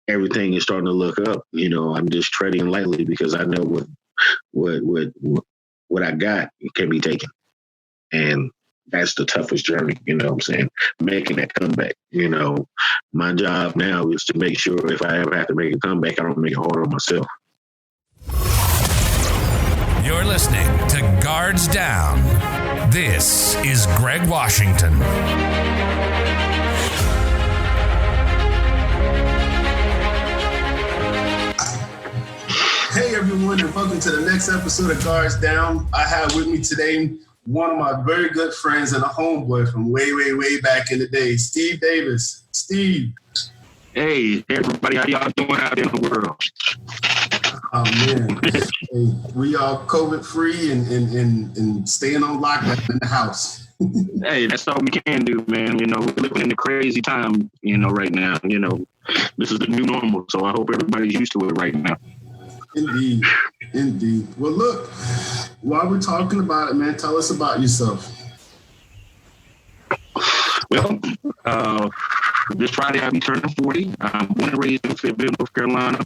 everything is starting to look up. I'm just treading lightly because I know what I got can be taken, and that's the toughest journey. You know what I'm saying? Making that comeback. My job now is to make sure if I ever have to make a comeback, I don't make it harder on myself. You're listening to Guards Down. This is Greg Washington. Hey everyone, and welcome to the next episode of Guards Down. I have with me today one of my very good friends and a homeboy from way, way, way back in the day, Steve Davis. Steve. Hey everybody, how y'all doing out there in the world? Oh man, hey, we are COVID free and staying on lockdown in the house. Hey, that's all we can do, man. We're living in a crazy time, right now. This is the new normal, so I hope everybody's used to it right now. Indeed. Well, look, while we're talking about it, man, tell us about yourself. Well, this Friday I'll be turning 40. I'm born and raised in Fayetteville, North Carolina.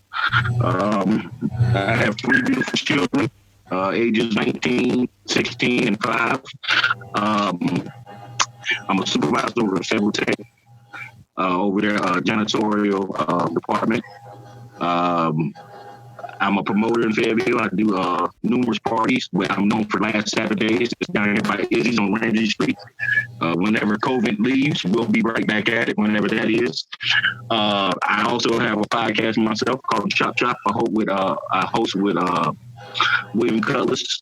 I have 3 beautiful children, ages 19, 16, and 5. I'm a supervisor over at Federal Tech, over there, janitorial department. I'm a promoter in Fayetteville. I do numerous parties. I'm known for last Saturdays. It's down here by Izzy's on Ramsey Street. Whenever COVID leaves, we'll be right back at it whenever that is. I also have a podcast myself called Chop Chop. I host with William Cutlass.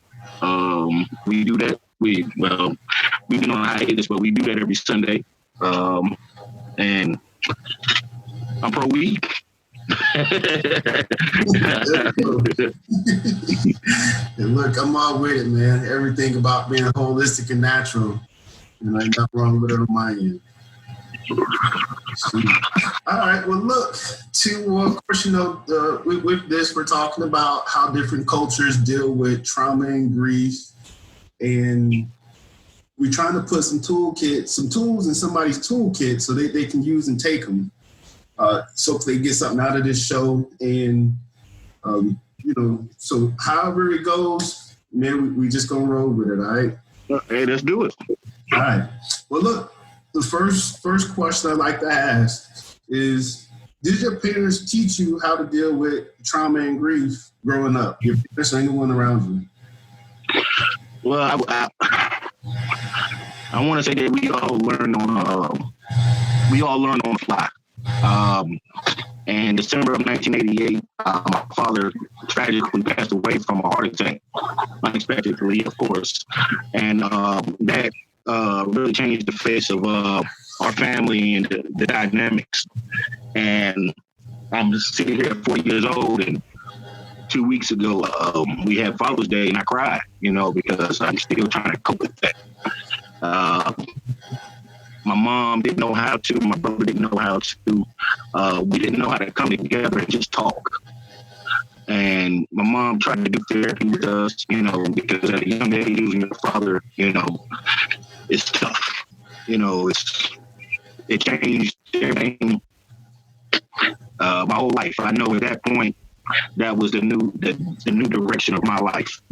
We do that. We've been on hiatus, but we do that every Sunday. And I'm pro weed. And look, I'm all with it, man. Everything about being holistic and natural. And ain't nothing wrong with it on my end. All right, well, look, of course, with this, we're talking about how different cultures deal with trauma and grief. And we're trying to put some tools in somebody's toolkit so they can use and take them. So they get something out of this show. And, so however it goes, man, we just gonna roll with it, all right? Hey, let's do it. All right. Well, look, the first question I like to ask is, did your parents teach you how to deal with trauma and grief growing up? Your parents or anyone around you? Well, I want to say that we all learned on the fly. In December of 1988, my father tragically passed away from a heart attack, unexpectedly, of course. And that really changed the face of our family and the dynamics. And I'm sitting here at 40 years old, and 2 weeks ago, we had Father's Day, and I cried, because I'm still trying to cope with that. My mom didn't know how to. My brother didn't know how to. We didn't know how to come together and just talk. And my mom tried to do therapy with us, because at a young age, losing your father, it's tough. It changed everything. My whole life. I know at that point, that was the new direction of my life.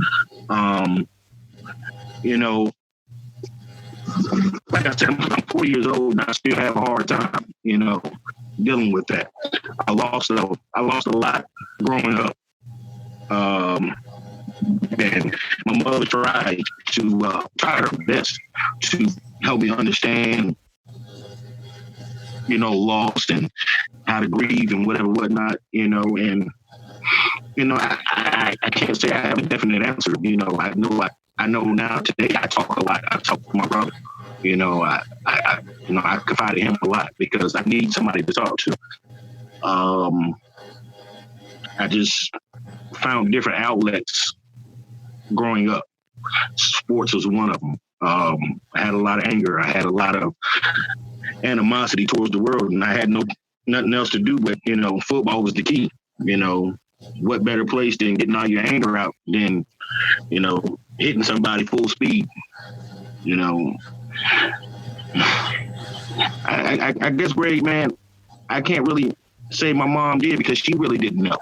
Like I said, I'm 40 years old and I still have a hard time, dealing with that. I lost a lot growing up. And my mother tried her best to help me understand, loss and how to grieve and whatnot, and I can't say I have a definite answer. I know now today I talk a lot. I talk to my brother. I confide in him a lot because I need somebody to talk to. I just found different outlets growing up. Sports was one of them. I had a lot of anger. I had a lot of animosity towards the world, and I had nothing else to do but, football was the key. What better place than getting all your anger out than, hitting somebody full speed. I guess, Greg, man, I can't really say my mom did because she really didn't know.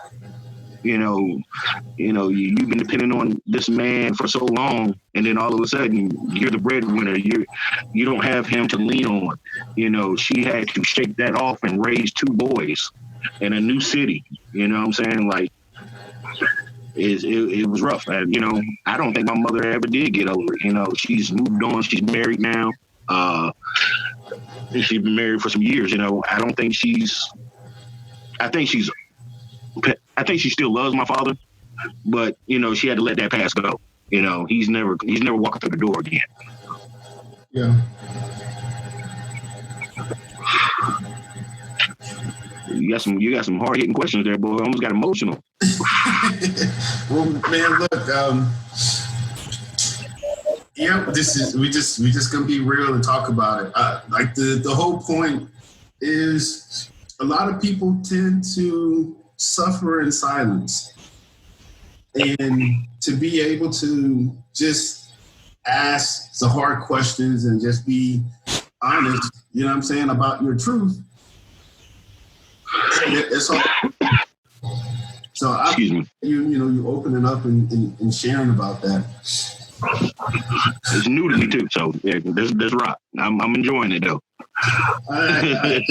You've been depending on this man for so long, and then all of a sudden you're the breadwinner. You don't have him to lean on. She had to shake that off and raise 2 boys in a new city. You know what I'm saying? Like, it was rough. I don't think my mother ever did get over it. She's moved on. She's married now. She's been married for some years. I think she still loves my father, but she had to let that past go. He's never walking through the door again. Yeah. You got some hard hitting questions there, boy. I almost got emotional. Well, man, look, we just gonna be real and talk about it. Like the whole point is a lot of people tend to suffer in silence, and to be able to just ask the hard questions and just be honest, about your truth. It's all. So Excuse me. You opening up and sharing about that. It's new to me too, so yeah, this rock. I'm enjoying it though. All right.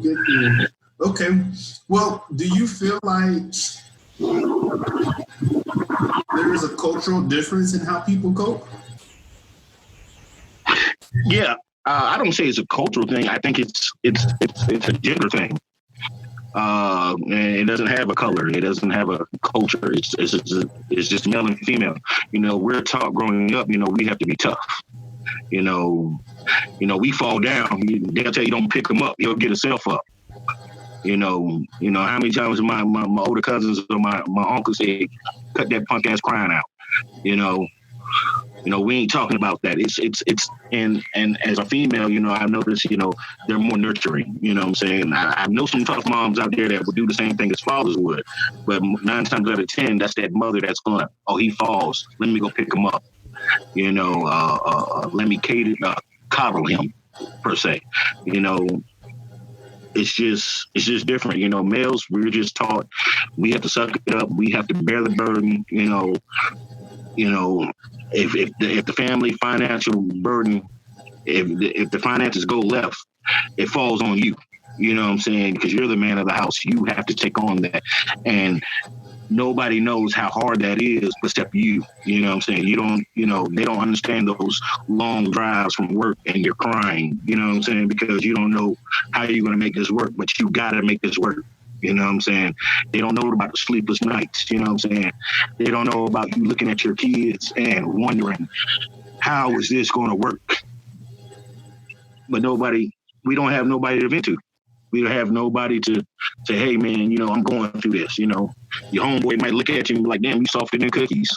Good. Okay. Well, do you feel like there is a cultural difference in how people cope? Yeah, I don't say it's a cultural thing. I think it's a gender thing. And it doesn't have a color. It doesn't have a culture. It's just male and female. We're taught growing up. We have to be tough. We fall down. They'll tell you don't pick him up. He'll get himself up. How many times my older cousins or my uncle say, cut that punk ass crying out. We ain't talking about that. It's and as a female, I notice, they're more nurturing. You know what I'm saying? I know some tough moms out there that would do the same thing as fathers would, but 9 times out of 10, that's that mother that's going, oh, he falls, let me go pick him up. Let me coddle him per se. It's just different. Males, we're just taught we have to suck it up. We have to bear the burden. If the family financial burden, if the finances go left, it falls on you. You know what I'm saying? Because you're the man of the house. You have to take on that. And nobody knows how hard that is except you. You know what I'm saying? They don't understand those long drives from work and you're crying. You know what I'm saying? Because you don't know how you're going to make this work, but you got to make this work. You know what I'm saying? They don't know about the sleepless nights. You know what I'm saying? They don't know about you looking at your kids and wondering, how is this going to work? But we don't have nobody to vent to. We don't have nobody to say, hey, man, I'm going through this. Your homeboy might look at you and be like, damn, you softer than cookies.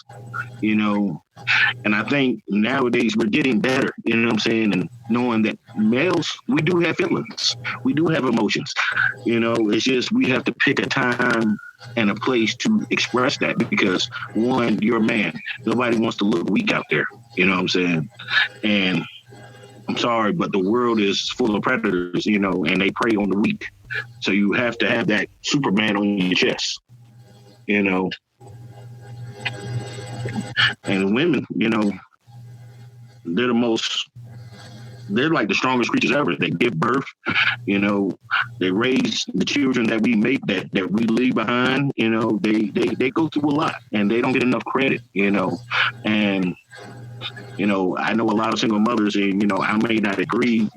And I think nowadays we're getting better, you know what I'm saying? And knowing that males, we do have feelings. We do have emotions. It's just we have to pick a time and a place to express that because, one, you're a man. Nobody wants to look weak out there. You know what I'm saying? And I'm sorry, but the world is full of predators, and they prey on the weak. So you have to have that Superman on your chest, And women, they're like the strongest creatures ever. They give birth, they raise the children that we make, that we leave behind, they go through a lot and they don't get enough credit, and I know a lot of single mothers, and, I may not agree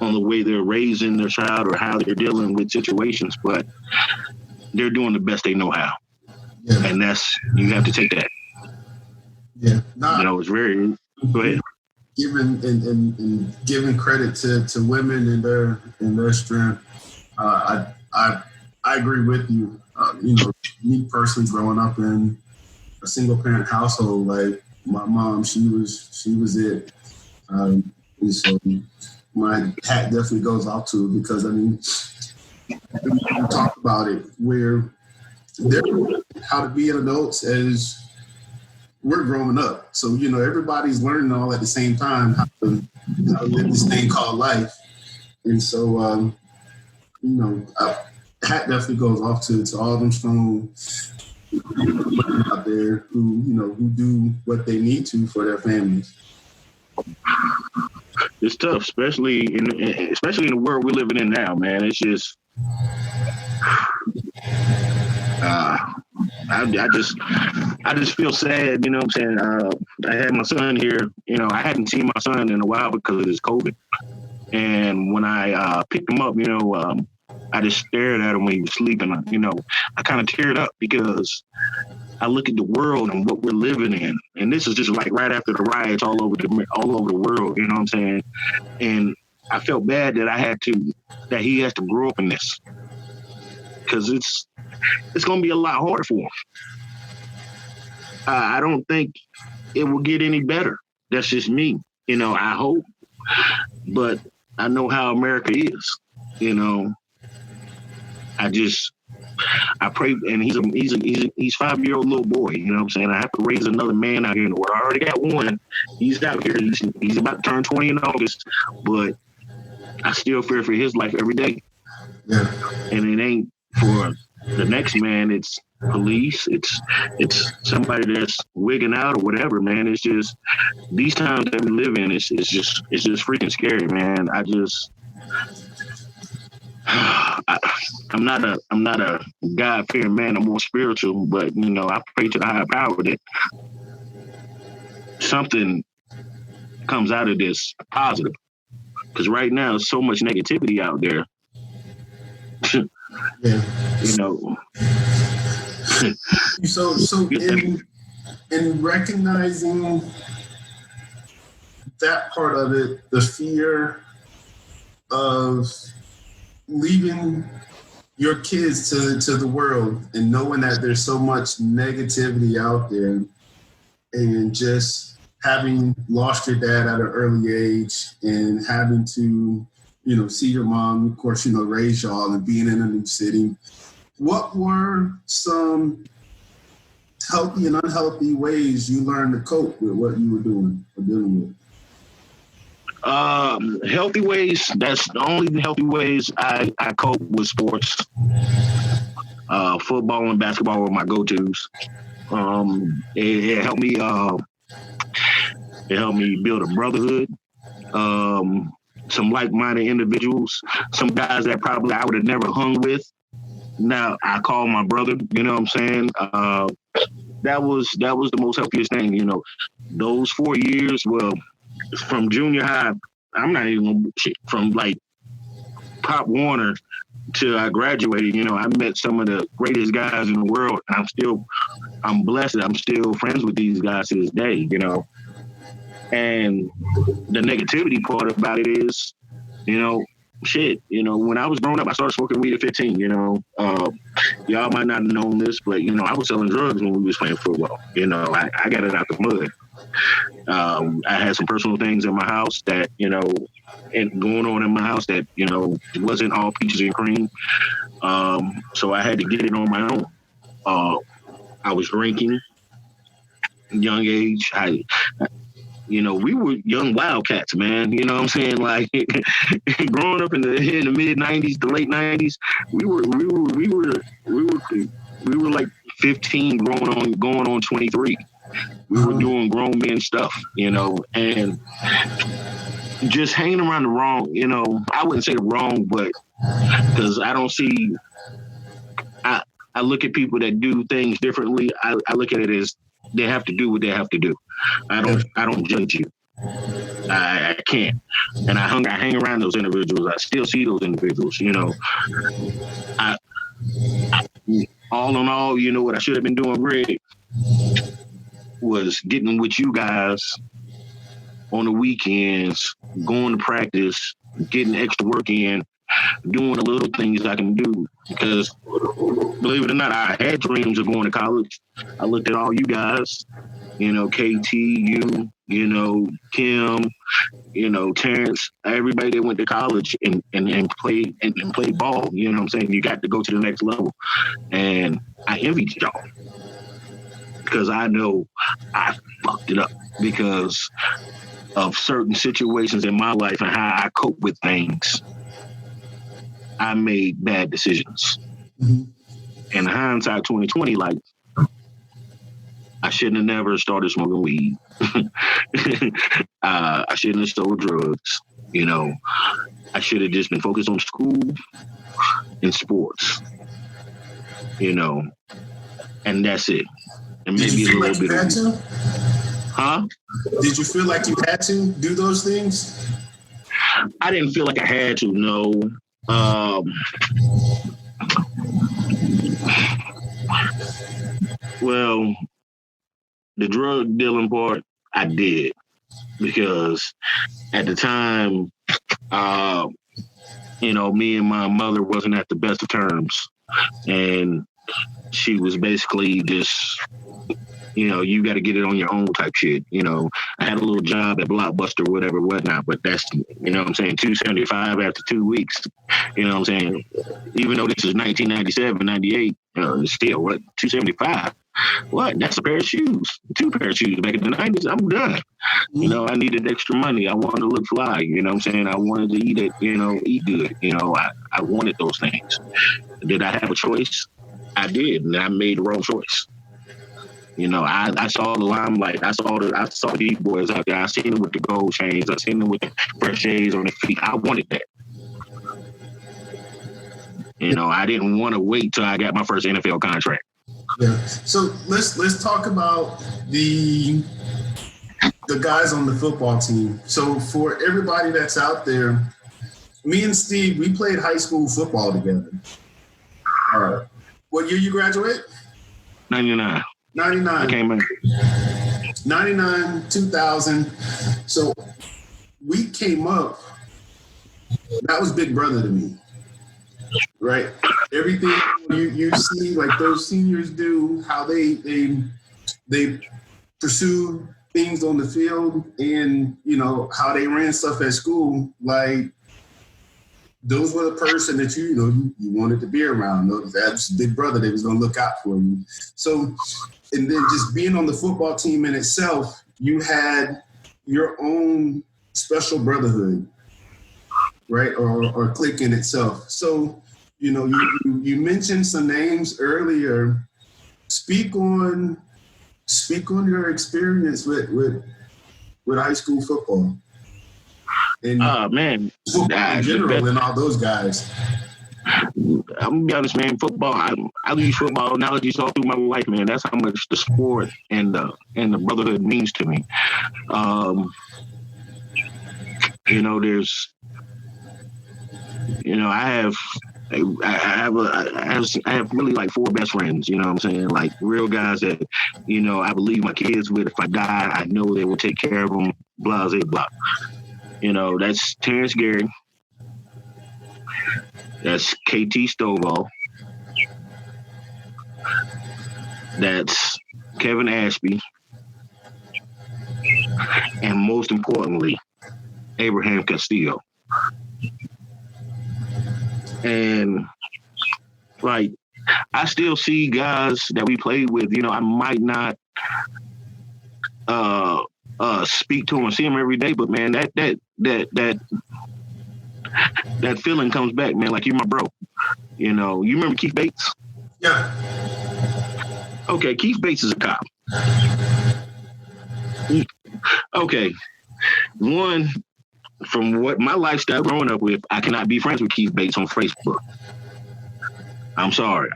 on the way they're raising their child or how they're dealing with situations, but they're doing the best they know how. Yeah. And you have to take that. Yeah. It's very, go ahead. Giving credit to women and their strength. I agree with you. Me personally, growing up in a single parent household, like, my mom, she was it. And so my hat definitely goes out to her because, we talk about it where how to be an adult as we're growing up. So, everybody's learning all at the same time how to live this thing called life. And so, hat definitely goes off to all them strong women out there who do what they need to for their families. It's tough, especially in the world we're living in now, man. It's just, I just feel sad. You know what I'm saying? I had my son here. I hadn't seen my son in a while because of this COVID. And when I picked him up, I just stared at him when he was sleeping. I kind of teared up because I look at the world and what we're living in, and this is just like right after the riots all over the world. You know what I'm saying? And I felt bad that he has to grow up in this, because it's going to be a lot harder for him. I don't think it will get any better. That's just me. I hope, but I know how America is. I pray, and he's 5-year-old little boy. You know what I'm saying? I have to raise another man out here in the world. I already got one. He's out here. He's about to turn 20 in August, but I still fear for his life every day. Yeah. And it ain't for the next man. It's police. It's somebody that's wigging out or whatever, man. It's just these times that we live in. It's just freaking scary, man. I'm not a God-fearing man. I'm more spiritual, but I pray to the higher power that something comes out of this positive. Because right now, there's so much negativity out there. Yeah. So in recognizing that part of it, the fear of leaving your kids to the world and knowing that there's so much negativity out there, and just having lost your dad at an early age and having to, see your mom, of course, raise y'all and being in a new city. What were some healthy and unhealthy ways you learned to cope with what you were doing or dealing with? Healthy ways, that's the only healthy ways I cope with sports. Football and basketball were my go-tos. It helped me build a brotherhood. Some like-minded individuals, some guys that probably I would have never hung with. Now I call my brother, you know what I'm saying? That was the most healthiest thing, those 4 years, well, from junior high, I'm not even from like Pop Warner till I graduated. I met some of the greatest guys in the world. I'm blessed that I'm still friends with these guys to this day, And the negativity part about it is, when I was growing up, I started smoking weed at 15, y'all might not have known this, but, I was selling drugs when we was playing football. I got it out the mud. I had some personal things in my house that, and going on in my house that, wasn't all peaches and cream. So I had to get it on my own. I was drinking young age. We were young wildcats, man. You know what I'm saying? Like growing up in the mid '90s, the late '90s, we were like 15, going on 23. We were doing grown men stuff, and just hanging around the wrong. I wouldn't say wrong, but because I don't see. I look at people that do things differently. I look at it as they have to do what they have to do. I don't judge you. I can't. And I hang around those individuals. I still see those individuals, all in all, what I should have been doing, Greg, was getting with you guys on the weekends, going to practice, getting extra work in, doing the little things I can do. Because believe it or not, I had dreams of going to college. I looked at all you guys, KT, you, Kim, Terrence, everybody that went to college and played and played ball. You know what I'm saying? You got to go to the next level. And I envied y'all because I know I fucked it up because of certain situations in my life and how I cope with things. I made bad decisions. Mhm. And hindsight 2020, like, I shouldn't have never started smoking weed. I shouldn't have sold drugs. You know, I should have just been focused on school and sports. You know, and that's it. And Did maybe you a feel little like you bit had of, to? huh? Did you feel like you had to do those things? I didn't feel like I had to. No. Well, the drug dealing part, I did because at the time, you know, me and my mother wasn't at the best of terms, and she was basically just, you know, you got to get it on your own type shit. You know, I had a little job at Blockbuster, whatever, whatnot, but that's, you know what I'm saying, $275 after 2 weeks. You know what I'm saying? Even though this is 1997, 98, still, what, $275? What? That's a pair of shoes. 2 pair of shoes back in the 90s. I'm done. You know, I needed extra money. I wanted to look fly. You know what I'm saying? I wanted to eat it, you know, eat good. You know, I wanted those things. Did I have a choice? I did, and I made the wrong choice. You know, I saw the limelight. I saw these boys out there. I seen them with the gold chains. I seen them with the fresh shades on their feet. I wanted that. You know, I didn't want to wait till I got my first NFL contract. Yeah. So let's talk about the guys on the football team. So for everybody that's out there, me and Steve, we played high school football together. What year you graduate? 99. 99. I came in. 99, 2000. So we came up. That was Big Brother to me, right? Everything you see, like those seniors do, how they pursue things on the field, and you know how they ran stuff at school. Like those were the person that you wanted to be around. That's Big Brother. They was gonna look out for you. So, and then just being on the football team in itself, you had your own special brotherhood, right? Or clique in itself. So, you know, you mentioned some names earlier. Speak on your experience with high school football. And Man, football in general, and all those guys. I'm gonna be honest, man. Football, I use football analogies all through my life, man. That's how much the sport and the brotherhood means to me. You know, there's, you know, I have really like 4 best friends. You know what I'm saying? Like real guys that, you know, I believe my kids with. If I die, I know they will take care of them. Blah, blah, blah. You know, that's Terrence Gary. That's KT Stovall. That's Kevin Ashby. And most importantly, Abraham Castillo. And like, I still see guys that we played with, you know, I might not speak to them or see them every day, but man, that feeling comes back, man. Like, you're my bro. You know, you remember Keith Bates? Yeah. Okay, Keith Bates is a cop. Okay. One, from what my lifestyle growing up with, I cannot be friends with Keith Bates on Facebook. I'm sorry.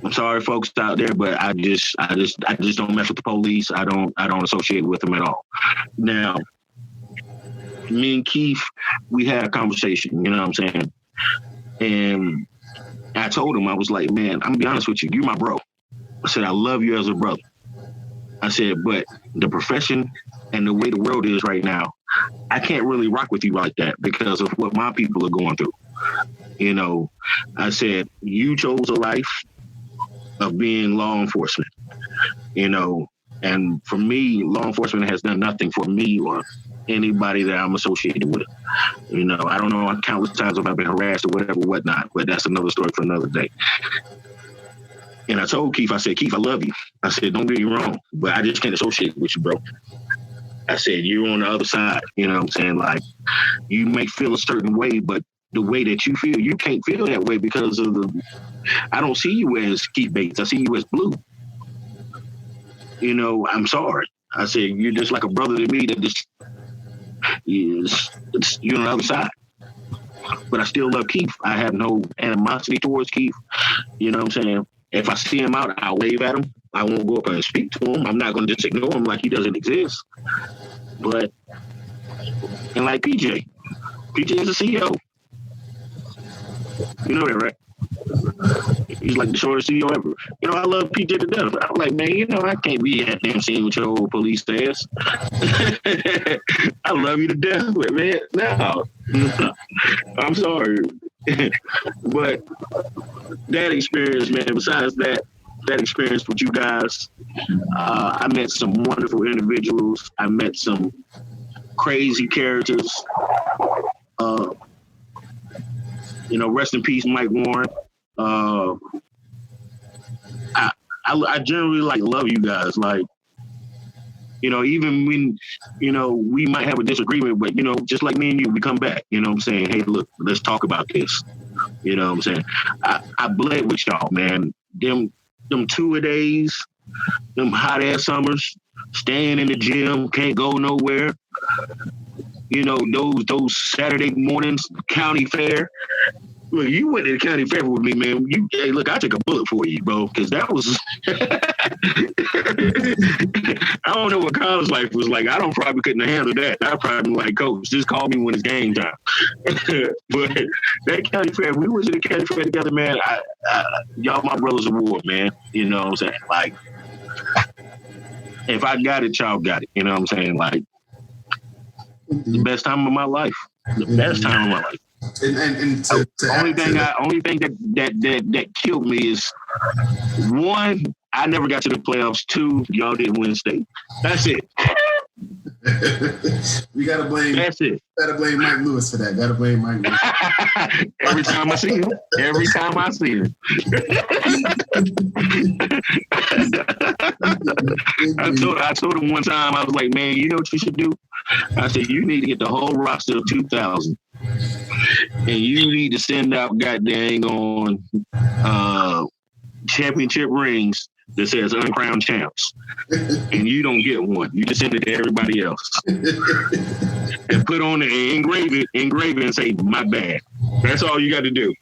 I'm sorry, folks out there, but I just don't mess with the police. I don't associate with them at all. Now, me and Keith, we had a conversation, you know what I'm saying? And I told him, I was like, man, I'm gonna be honest with you, you're my bro. I said, I love you as a brother. I said, but the profession and the way the world is right now, I can't really rock with you like that because of what my people are going through. You know, I said, you chose a life of being law enforcement, you know, and for me, law enforcement has done nothing for me or anybody that I'm associated with. You know, I don't know countless times if I've been harassed or whatever, whatnot, but that's another story for another day. And I told Keith, I said, Keith, I love you. I said, don't get me wrong, but I just can't associate with you, bro. I said, you're on the other side. You know what I'm saying? Like, you may feel a certain way, but the way that you feel, you can't feel that way because of I don't see you as Keith Bates. I see you as Blue. You know, I'm sorry. I said, you're just like a brother to me that just you're on the other side. But I still love Keith. I have no animosity towards Keith. You know what I'm saying? If I see him out, I'll wave at him. I won't go up and speak to him. I'm not going to just ignore him like he doesn't exist. But, and like PJ is a CEO. You know that, right? He's like the shortest CEO ever. You know, I love PJ to death. I'm like, man, you know, I can't be at damn scene with your old police ass. I love you to death, but man, no. I'm sorry. But that experience, man, besides that experience with you guys, I met some wonderful individuals. I met some crazy characters. You know, rest in peace, Mike Warren. I generally like love you guys. Like, you know, even when, you know, we might have a disagreement, but, you know, just like me and you, we come back, you know what I'm saying? Hey, look, let's talk about this. You know what I'm saying? I bled with y'all, man. Them 2-a-days, them hot ass summers, staying in the gym, can't go nowhere. You know, those Saturday mornings, county fair. Look, you went to the county fair with me, man. Hey, look, I took a bullet for you, bro, because that was. I don't know what college life was like. I probably couldn't handle that. I probably like, coach, just call me when it's game time. But that county fair, we went to the county fair together, man. Y'all, my brothers of war, man. You know what I'm saying? Like, if I got it, y'all got it. You know what I'm saying? Like, the best time of my life. The best time of my life. And only thing that killed me is, one, I never got to the playoffs. Two, y'all didn't win state. That's it. We gotta blame. That's it. Gotta blame Mike Lewis for that. Gotta blame Mike Lewis. Every time I see him. I told him one time, I was like, man, you know what you should do? I said, you need to get the whole roster of 2,000. And you need to send out goddamn on championship rings that says uncrowned champs. And you don't get one. You just send it to everybody else. And put on the engrave it and say, my bad. That's all you got to do.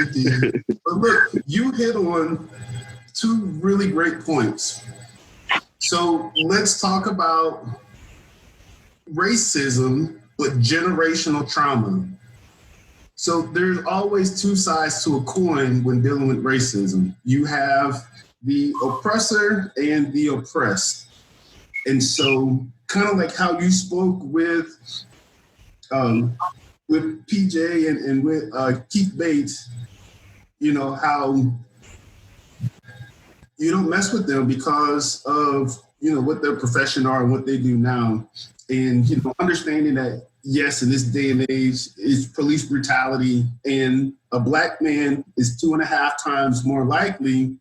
Indeed. But look, you hit on two really great points. So let's talk about racism, but generational trauma. So there's always two sides to a coin when dealing with racism. You have the oppressor and the oppressed. And so kind of like how you spoke with PJ and with Keith Bates, you know, how you don't mess with them because of, you know, what their profession are and what they do now. And, you know, understanding that, yes, in this day and age, is police brutality, and a Black man is 2.5 times more likely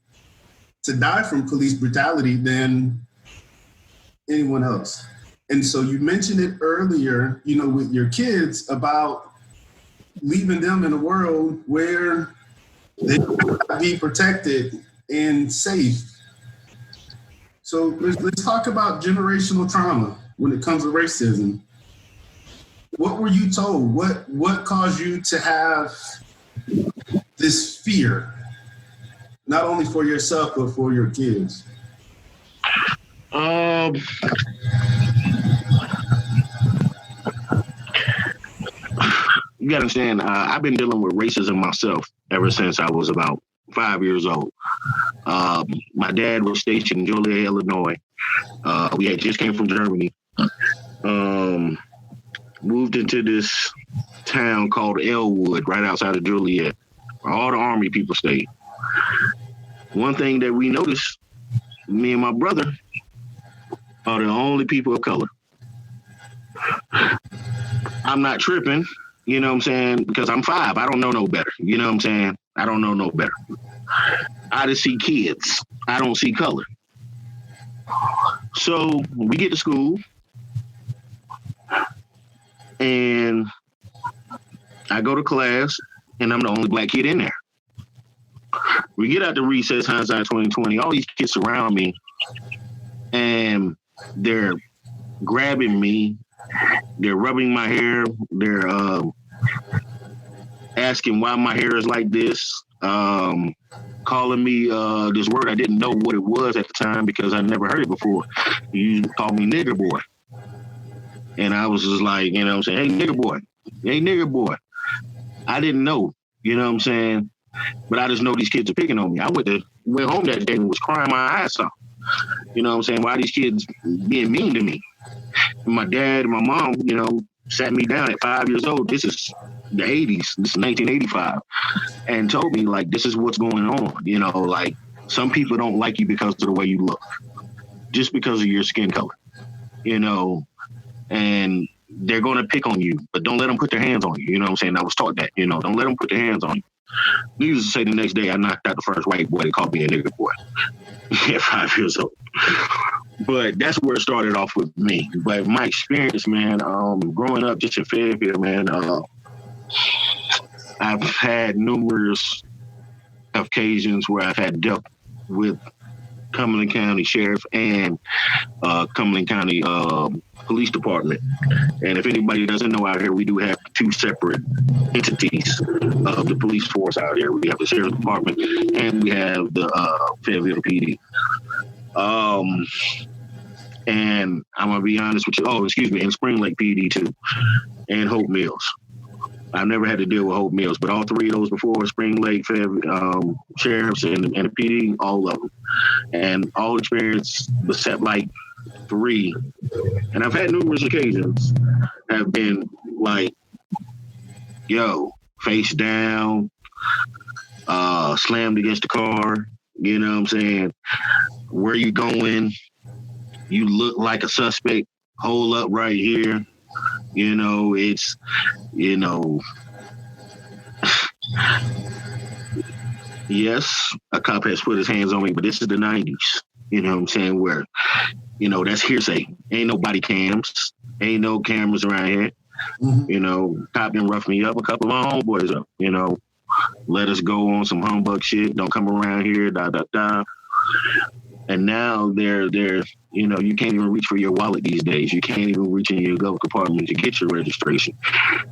to die from police brutality than anyone else. And so you mentioned it earlier, you know, with your kids about leaving them in a world where they cannot be protected and safe. So let's talk about generational trauma when it comes to racism. What were you told? What caused you to have this fear, not only for yourself, but for your kids? You gotta understand, I've been dealing with racism myself ever since I was about 5 years old. My dad was stationed in Joliet, Illinois. We had just came from Germany. Moved into this town called Elwood, right outside of Joliet, where all the Army people stayed. One thing that we noticed, me and my brother are the only people of color. I'm not tripping, you know what I'm saying, because I'm 5. I don't know no better, you know what I'm saying? I don't know no better. I just see kids. I don't see color. So we get to school, and I go to class, and I'm the only black kid in there. We get out to recess, hindsight 2020. All these kids surround me, and they're grabbing me. They're rubbing my hair. They're asking why my hair is like this. Calling me this word I didn't know what it was at the time because I never heard it before. You called me nigger boy. And I was just like, you know what I'm saying? Hey, nigger boy. Hey, nigger boy. I didn't know, you know what I'm saying? But I just know these kids are picking on me. I went home that day and was crying my eyes off. You know what I'm saying? Why these kids being mean to me? And my dad and my mom, you know, sat me down at 5 years old. This is the 80s. This is 1985. And told me, like, this is what's going on. You know, like, some people don't like you because of the way you look. Just because of your skin color. You know, and they're going to pick on you. But don't let them put their hands on you. You know what I'm saying? I was taught that. You know, don't let them put their hands on you. Needless to say, the next day, I knocked out the first white boy that called me a nigger boy at 5 years old. But that's where it started off with me. But my experience, man, growing up just in Fayetteville, man, I've had numerous occasions where I've had dealt with Cumberland County Sheriff and Cumberland County Police Department. And if anybody doesn't know, out here, we do have two separate entities of the police force out here. We have the Sheriff's Department and we have the Fayetteville PD. And I'm going to be honest with you. Oh, excuse me, and Spring Lake PD too, and Hope Mills. I've never had to deal with Hope Mills, but all three of those before, Spring Lake, Sheriffs, and the PD, all of them. And all experience, except like 3. And I've had numerous occasions, have been like, yo, face down, slammed against the car, you know what I'm saying? Where you going? You look like a suspect, hold up right here. You know, it's, you know, yes, a cop has put his hands on me, but this is the 90s, you know what I'm saying, where, you know, that's hearsay. Ain't nobody cams, ain't no cameras around here. You know, cop done roughed me up, a couple of my homeboys up, you know, let us go on some humbug shit, don't come around here, da. And now they're, you know, you can't even reach for your wallet these days. You can't even reach in your glove compartment to get your registration.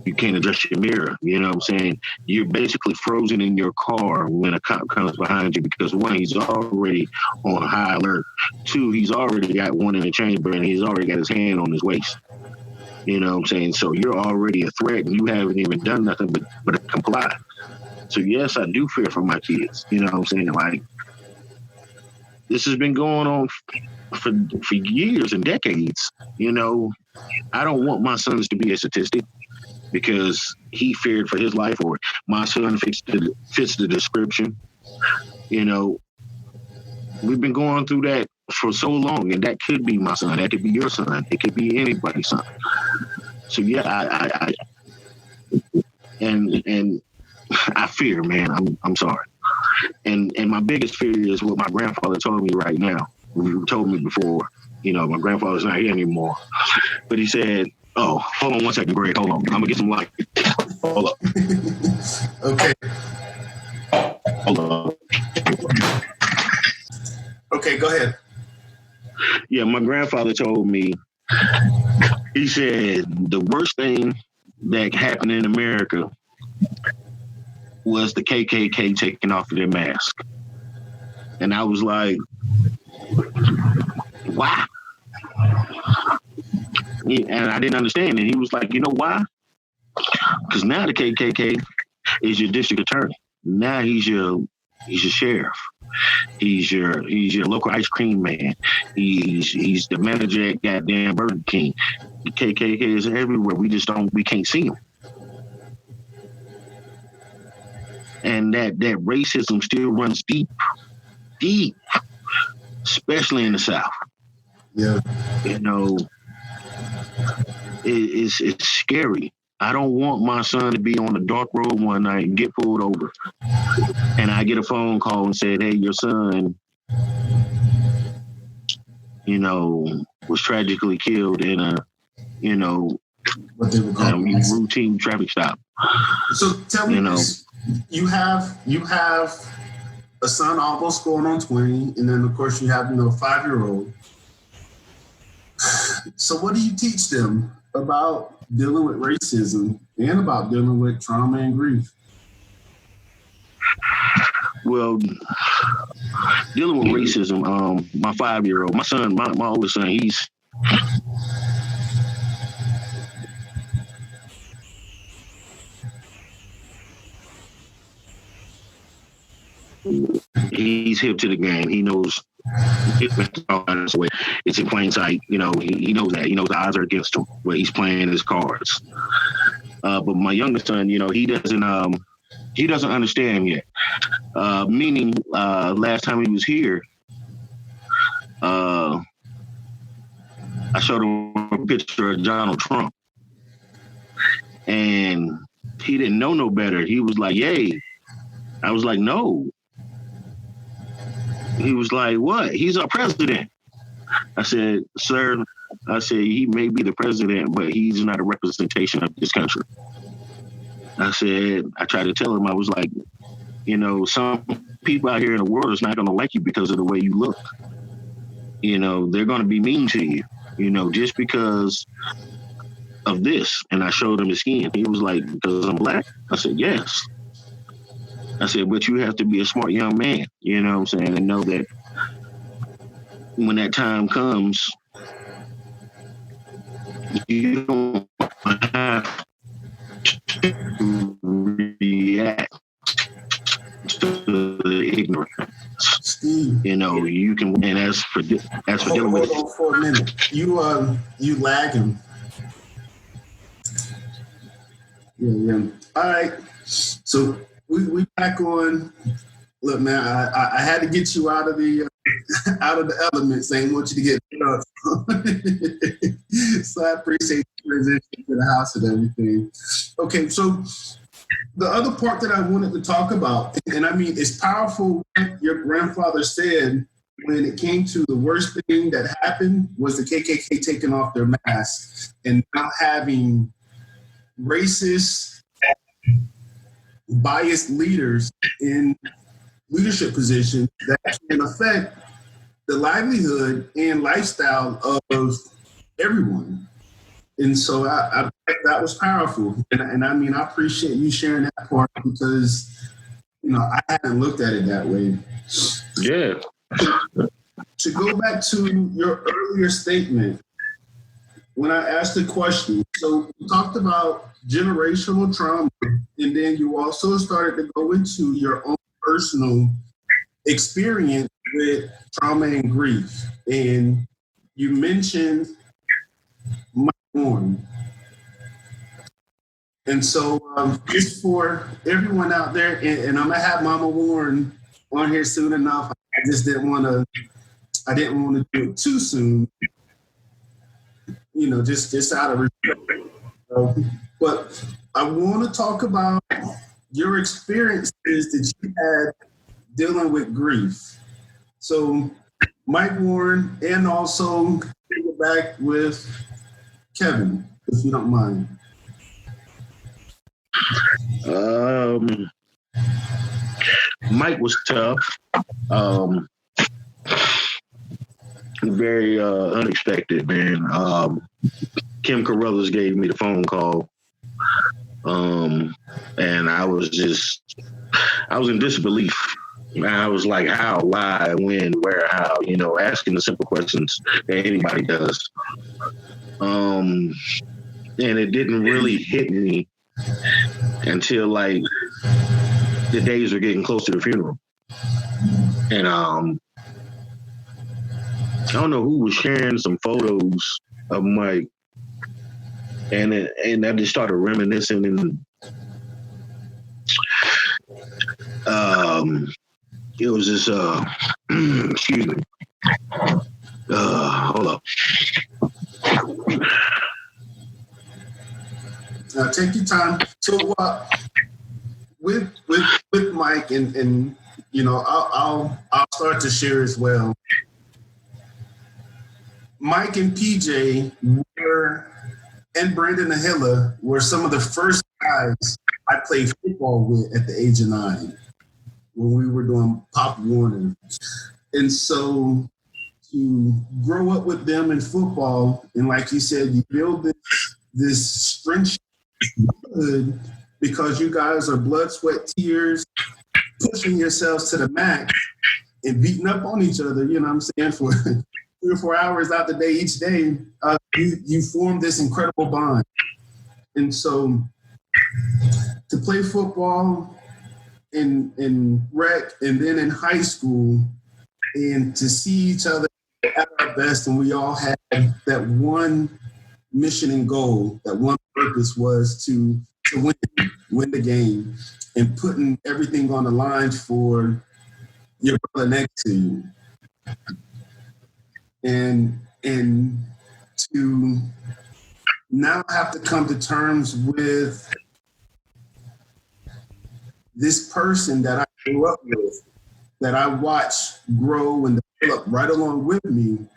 You can't adjust your mirror. You know what I'm saying? You're basically frozen in your car when a cop comes behind you because 1, he's already on high alert. 2, he's already got one in the chamber and he's already got his hand on his waist. You know what I'm saying? So you're already a threat and you haven't even done nothing but comply. So yes, I do fear for my kids. You know what I'm saying? Like, this has been going on for years and decades. You know, I don't want my sons to be a statistic because he feared for his life or my son fits the description. You know, we've been going through that for so long, and that could be my son. That could be your son. It could be anybody's son. So yeah, I fear, man. I'm sorry. And my biggest fear is what my grandfather told me right now. He told me before, you know, my grandfather's not here anymore. But he said, oh, hold on 1 second, Greg. Hold on. I'm going to get some light. Hold up. Okay. Hold on. Okay, go ahead. Yeah, my grandfather told me, he said, the worst thing that happened in America was the KKK taking off their mask. And I was like, why? And I didn't understand. And he was like, you know why? Because now the KKK is your district attorney. Now he's your sheriff. He's your local ice cream man. He's the manager at goddamn Burger King. The KKK is everywhere. We can't see him. And that racism still runs deep, especially in the South. Yeah. You know, it's scary. I don't want my son to be on a dark road one night and get pulled over. And I get a phone call and said, hey, your son, was tragically killed in a, what they would call routine traffic stop. So tell me this. You have a son almost going on 20, and then of course you have a 5-year-old. So what do you teach them about dealing with racism and about dealing with trauma and grief? Well, dealing with racism, my 5-year-old, my son, my oldest son, he's hip to the game. He knows it's in plain sight. He knows that. He knows the odds are against him where he's playing his cards. But my youngest son, he doesn't understand yet. Meaning, last time he was here, I showed him a picture of Donald Trump, and he didn't know no better. He was like, "Yay!" I was like, "No." He was like, "What? He's our president." I said, "Sir," I said, "he may be the president, but he's not a representation of this country." I said, I tried to tell him, I was like, some people out here in the world is not going to like you because of the way you look. They're going to be mean to you, just because of this. And I showed him his skin. He was like, because I'm black? I said, yes. I said, but you have to be a smart young man, you know what I'm saying, and know that when that time comes, you don't have to react to the ignorance. Steve, you can, and as for dealing with hold on for a minute. You lagging. Yeah. All right. So we back on. Look, man, I had to get you out of the elements. I didn't want you to get up. So I appreciate the transition to the house and everything. Okay, so the other part that I wanted to talk about, and I mean, it's powerful what your grandfather said when it came to the worst thing that happened was the KKK taking off their masks and not having racist, biased leaders in leadership positions that can affect the livelihood and lifestyle of everyone. And so I that was powerful. And I mean, I appreciate you sharing that part because, I hadn't looked at it that way. Yeah. To go back to your earlier statement, when I asked the question, so you talked about generational trauma, and then you also started to go into your own personal experience with trauma and grief. And you mentioned Mike Warren. And so just for everyone out there, and I'm gonna have Mama Warren on here soon enough. I didn't want to do it too soon, just out of respect. But I want to talk about your experiences that you had dealing with grief. So Mike Warren, and also take it back with Kevin, if you don't mind. Mike was tough. Very unexpected, man. Kim Carruthers gave me the phone call. And I was in disbelief. I was like, how, why, when, where, how, asking the simple questions that anybody does. And it didn't really hit me until like the days were getting close to the funeral. And I don't know who was sharing some photos of Mike, and I just started reminiscing, and it was this excuse me, hold up. Take your time. So with Mike and I'll start to share as well. Mike and PJ and Brandon Ahilla were some of the first guys I played football with at the age of 9 when we were doing Pop Warner. And so to grow up with them in football, and like you said, you build this friendship because you guys are blood, sweat, tears, pushing yourselves to the max and beating up on each other, you know what I'm saying, for 3 or 4 hours out the day each day. You form this incredible bond. And so to play football in rec and then in high school and to see each other at our best, and we all had that one mission and goal, that one purpose was to win the game and putting everything on the line for your brother next to you. And to now have to come to terms with this person that I grew up with, that I watched grow and develop right along with me.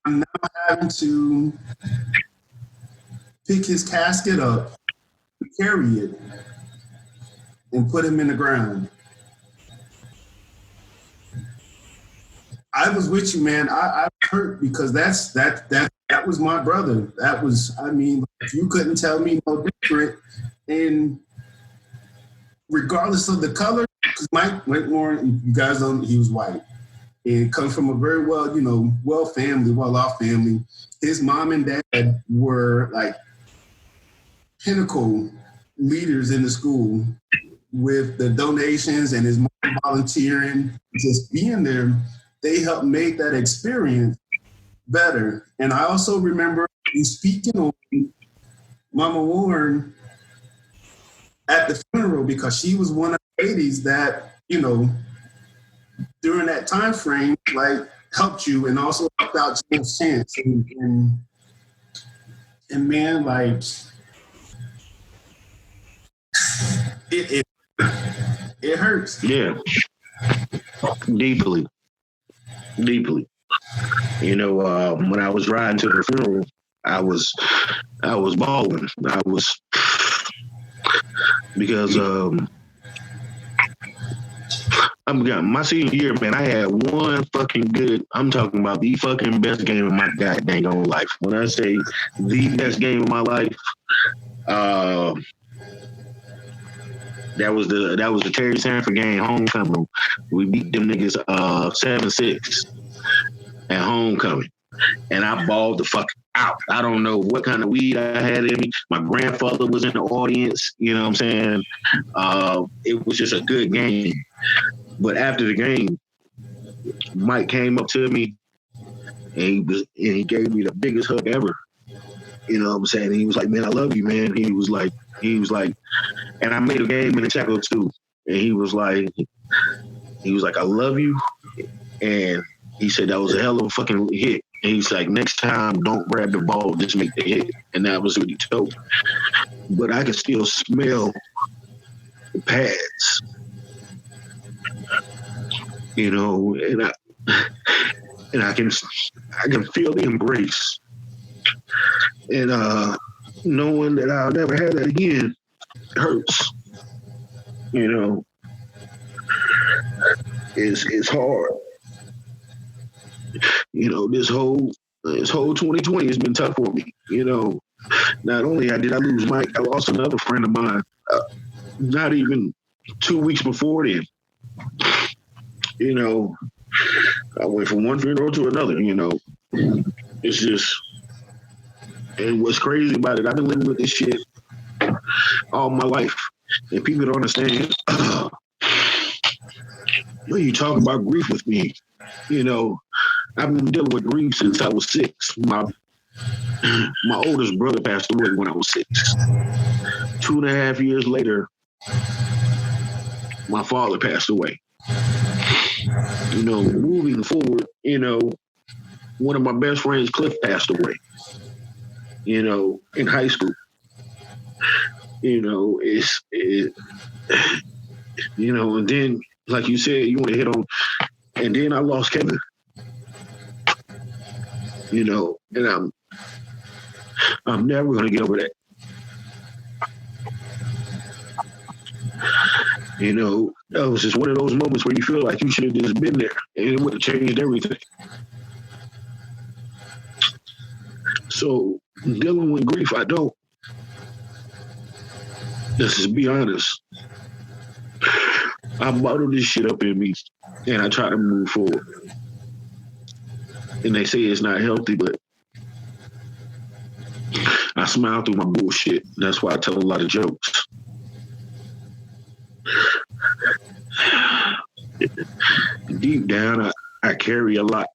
I'm now having to pick his casket up, carry it, and put him in the ground. I was with you, man. I hurt because that was my brother. That was, I mean, you couldn't tell me no different. And regardless of the color, because Mike Warren, you guys don't, he was white. And comes from a very well-off family. His mom and dad were like pinnacle leaders in the school with the donations, and his mom volunteering, just being there. They helped make that experience better. And I also remember you speaking on Mama Warren at the funeral, because she was one of the ladies that, during that time frame, like, helped you and also helped out James Chance. And man, like, it hurts. Yeah. Deeply. When I was riding to the funeral, I was bawling. Because my senior year, man, I had one fucking good, I'm talking about the fucking best game of my goddamn own life. When I say the best game of my life, that was the Terry Sanford game, homecoming. We beat them niggas 7-6 at homecoming. And I balled the fuck out. I don't know what kind of weed I had in me. My grandfather was in the audience, you know what I'm saying? It was just a good game. But after the game, Mike came up to me and he gave me the biggest hug ever. You know what I'm saying? And he was like, "Man, I love you, man." He was like, and I made a game in the Chaco too. And he was like, "I love you." And he said that was a hell of a fucking hit. And he's like, "Next time, don't grab the ball, just make the hit." And that was what he told me. But I could still smell the pads, and I can feel the embrace. And knowing that I'll never have that again hurts. It's hard. This whole 2020 has been tough for me. Not only did I lose Mike, I lost another friend of mine. Not even 2 weeks before then. I went from one funeral to another. It's just, and what's crazy about it, I've been living with this shit all my life, and people don't understand. When you talk about grief with me, I've been dealing with grief since I was 6. My oldest brother passed away when I was 6. 2.5 years later, my father passed away. Moving forward, one of my best friends, Cliff, passed away, in high school. And then, like you said, you want to hit on, and then I lost Kevin. And I'm never going to get over that. That was just one of those moments where you feel like you should have just been there, and it would have changed everything. So, dealing with grief, I don't. Let's just be honest. I bottle this shit up in me, and I try to move forward. And they say it's not healthy, but I smile through my bullshit. That's why I tell a lot of jokes. Deep down, I carry a lot.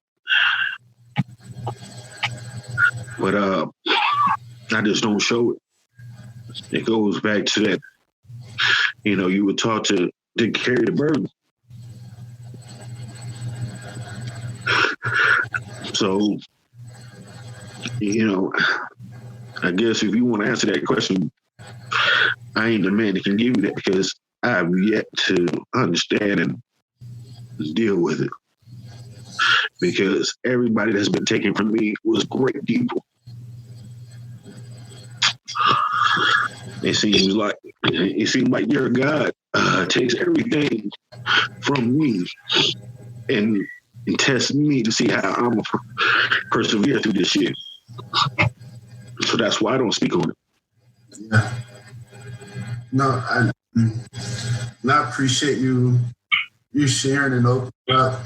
But I just don't show it. It goes back to that, you were taught to carry the burden. So, I guess if you want to answer that question, I ain't the man that can give you that, because I have yet to understand and deal with it. Because everybody that's been taken from me was great people. It seems like your God takes everything from me and tests me to see how I'm gonna persevere through this shit. So that's why I don't speak on it. Yeah. No, I appreciate you sharing and opening up.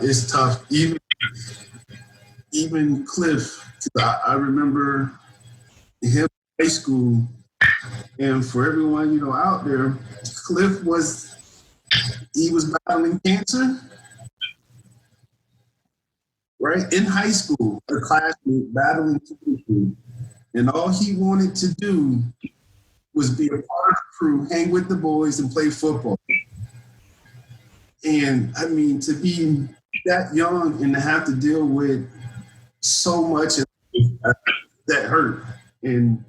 It's tough. Even Cliff, I remember him in high school, and for everyone out there, Cliff was battling cancer, right, in high school. A classmate battling cancer, and all he wanted to do was be a part of the crew, hang with the boys, and play football. And I mean, to be that young and to have to deal with so much that hurt, and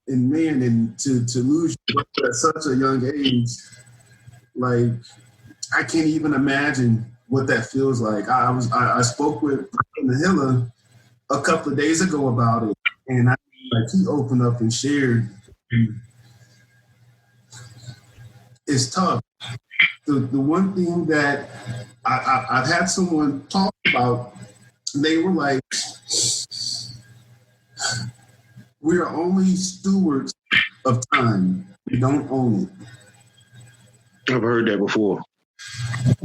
man, and to lose at such a young age, like, I can't even imagine what that feels like. I spoke with Nahila a couple of days ago about it, and he opened up and shared. It's tough. The one thing that I've had someone talk about, they were like, we are only stewards of time. We don't own it. I've heard that before.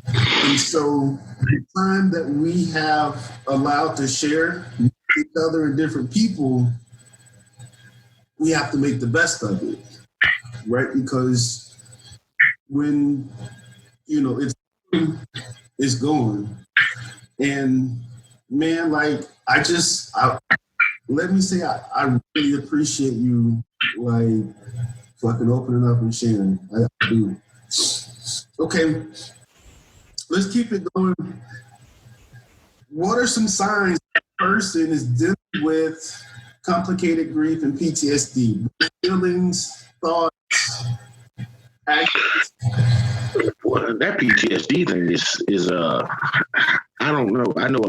And so the time that we have allowed to share with each other and different people, we have to make the best of it, right? Because when, it's gone. And man, like, let me say, I really appreciate you, like, fucking opening up and sharing. I do. Okay, let's keep it going. What are some signs that a person is dealing with complicated grief and PTSD? Feelings, thoughts, actions? Well, that PTSD thing is I don't know. I know a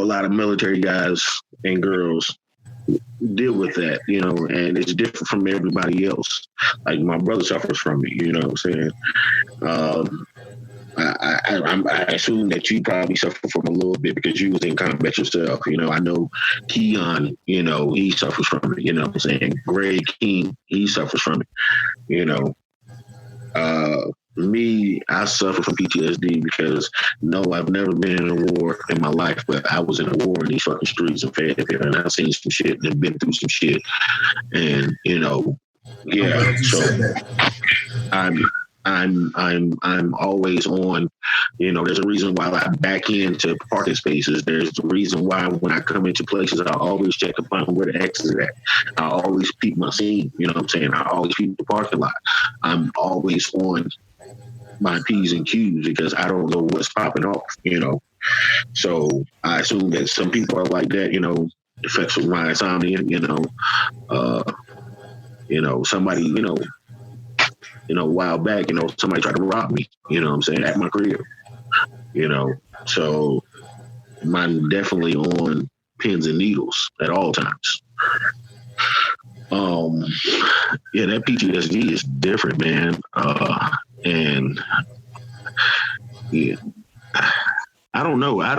lot of military guys and girls deal with that, and it's different from everybody else. Like, my brother suffers from it, you know what I'm saying? I assume that you probably suffer from a little bit because you was in combat yourself. I know Keon, he suffers from it, what I'm saying? Greg King, he suffers from it, Me, I suffer from PTSD because, no, I've never been in a war in my life, but I was in a war in these fucking streets of Fayetteville, and I've seen some shit and been through some shit. And, yeah, so I'm always on, there's a reason why I back into parking spaces. There's a reason why when I come into places, I always check to find where the exit is at. I always peep my scene, what I'm saying? I always peep the parking lot. I'm always on my P's and Q's because I don't know what's popping off, So I assume that some people are like that, effects of my insomnia, somebody, a while back, somebody tried to rob me, at my crib, so mine definitely on pins and needles at all times. That PTSD is different, man. And yeah, I don't know how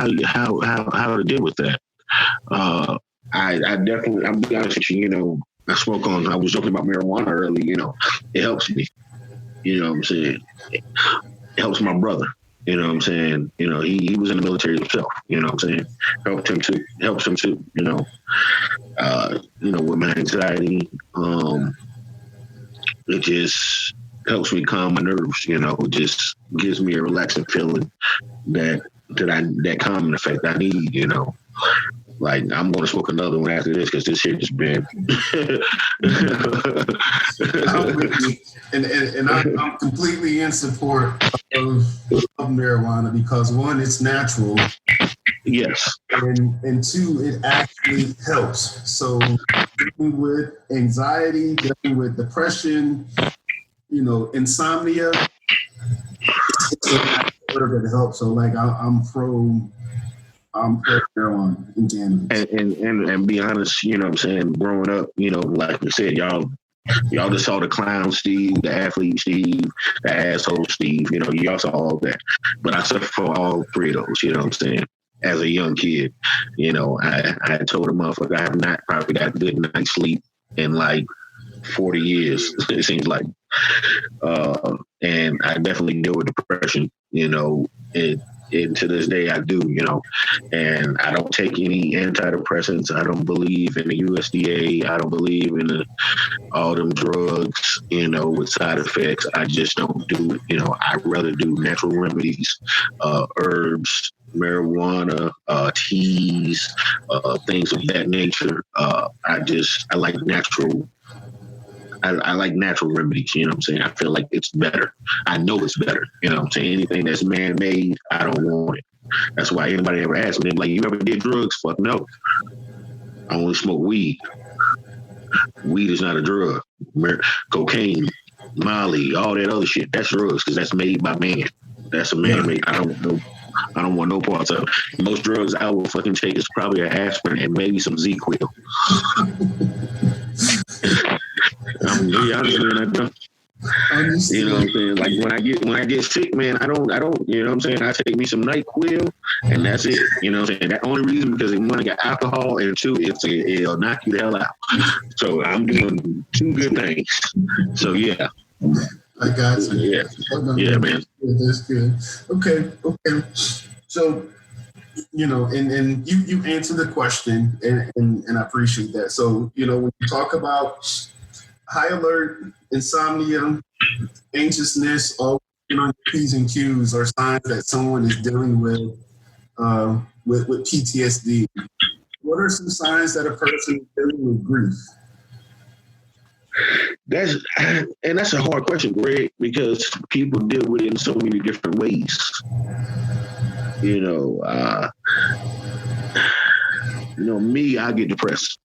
to deal with that. I definitely, I'll be honest with you, I was joking about marijuana earlier, it helps me. You know what I'm saying? It helps my brother. You know what I'm saying? He was in the military himself. You know what I'm saying? Helps him too. With my anxiety, it just helps me calm my nerves. It just gives me a relaxing feeling that calming effect I need. Like, I'm going to smoke another one after this because this shit has been. I'm completely in support of marijuana because, one, it's natural. Yes. And two, it actually helps. So dealing with anxiety, dealing with depression, insomnia, it's going to help. So, like, I'm pro marijuana in cannabis. And be honest, what I'm saying, growing up, like you said, y'all just saw the clown Steve, the athlete Steve, the asshole Steve, y'all saw all that. But I suffered for all three of those, what I'm saying? As a young kid, I told a motherfucker I have not probably got a good night's sleep in like 40 years, it seems like. And I definitely deal with depression, and to this day I do, and I don't take any antidepressants. I don't believe in the USDA. I don't believe in all them drugs, with side effects. I just don't do it. I'd rather do natural remedies, herbs, marijuana, teas, things of that nature. I like natural. I like natural remedies, what I'm saying? I feel like it's better. I know it's better, what I'm saying? Anything that's man-made, I don't want it. That's why anybody ever asks me, like, you ever did drugs? Fuck no. I only smoke weed. Weed is not a drug. Cocaine, Molly, all that other shit, that's drugs because that's made by man. That's a man-made. I don't want no parts of it. Most drugs I will fucking take is probably an aspirin and maybe some Z-Quil. I'm really honest, man. I don't. You know what I'm saying? Like when I get sick, man, I don't, you know what I'm saying? I take me some NyQuil and that's it. You know what I'm saying? That only reason because one, I got alcohol, and two, it'll knock you the hell out. So I'm doing two good things. So yeah. I got you. Yeah, man. That's good. Okay. So, and you answered the question, and I appreciate that. So, when you talk about high alert, insomnia, anxiousness, all P's and Q's are signs that someone is dealing with PTSD. What are some signs that a person is dealing with grief? That's a hard question, Greg, because people deal with it in so many different ways. Me, I get depressed.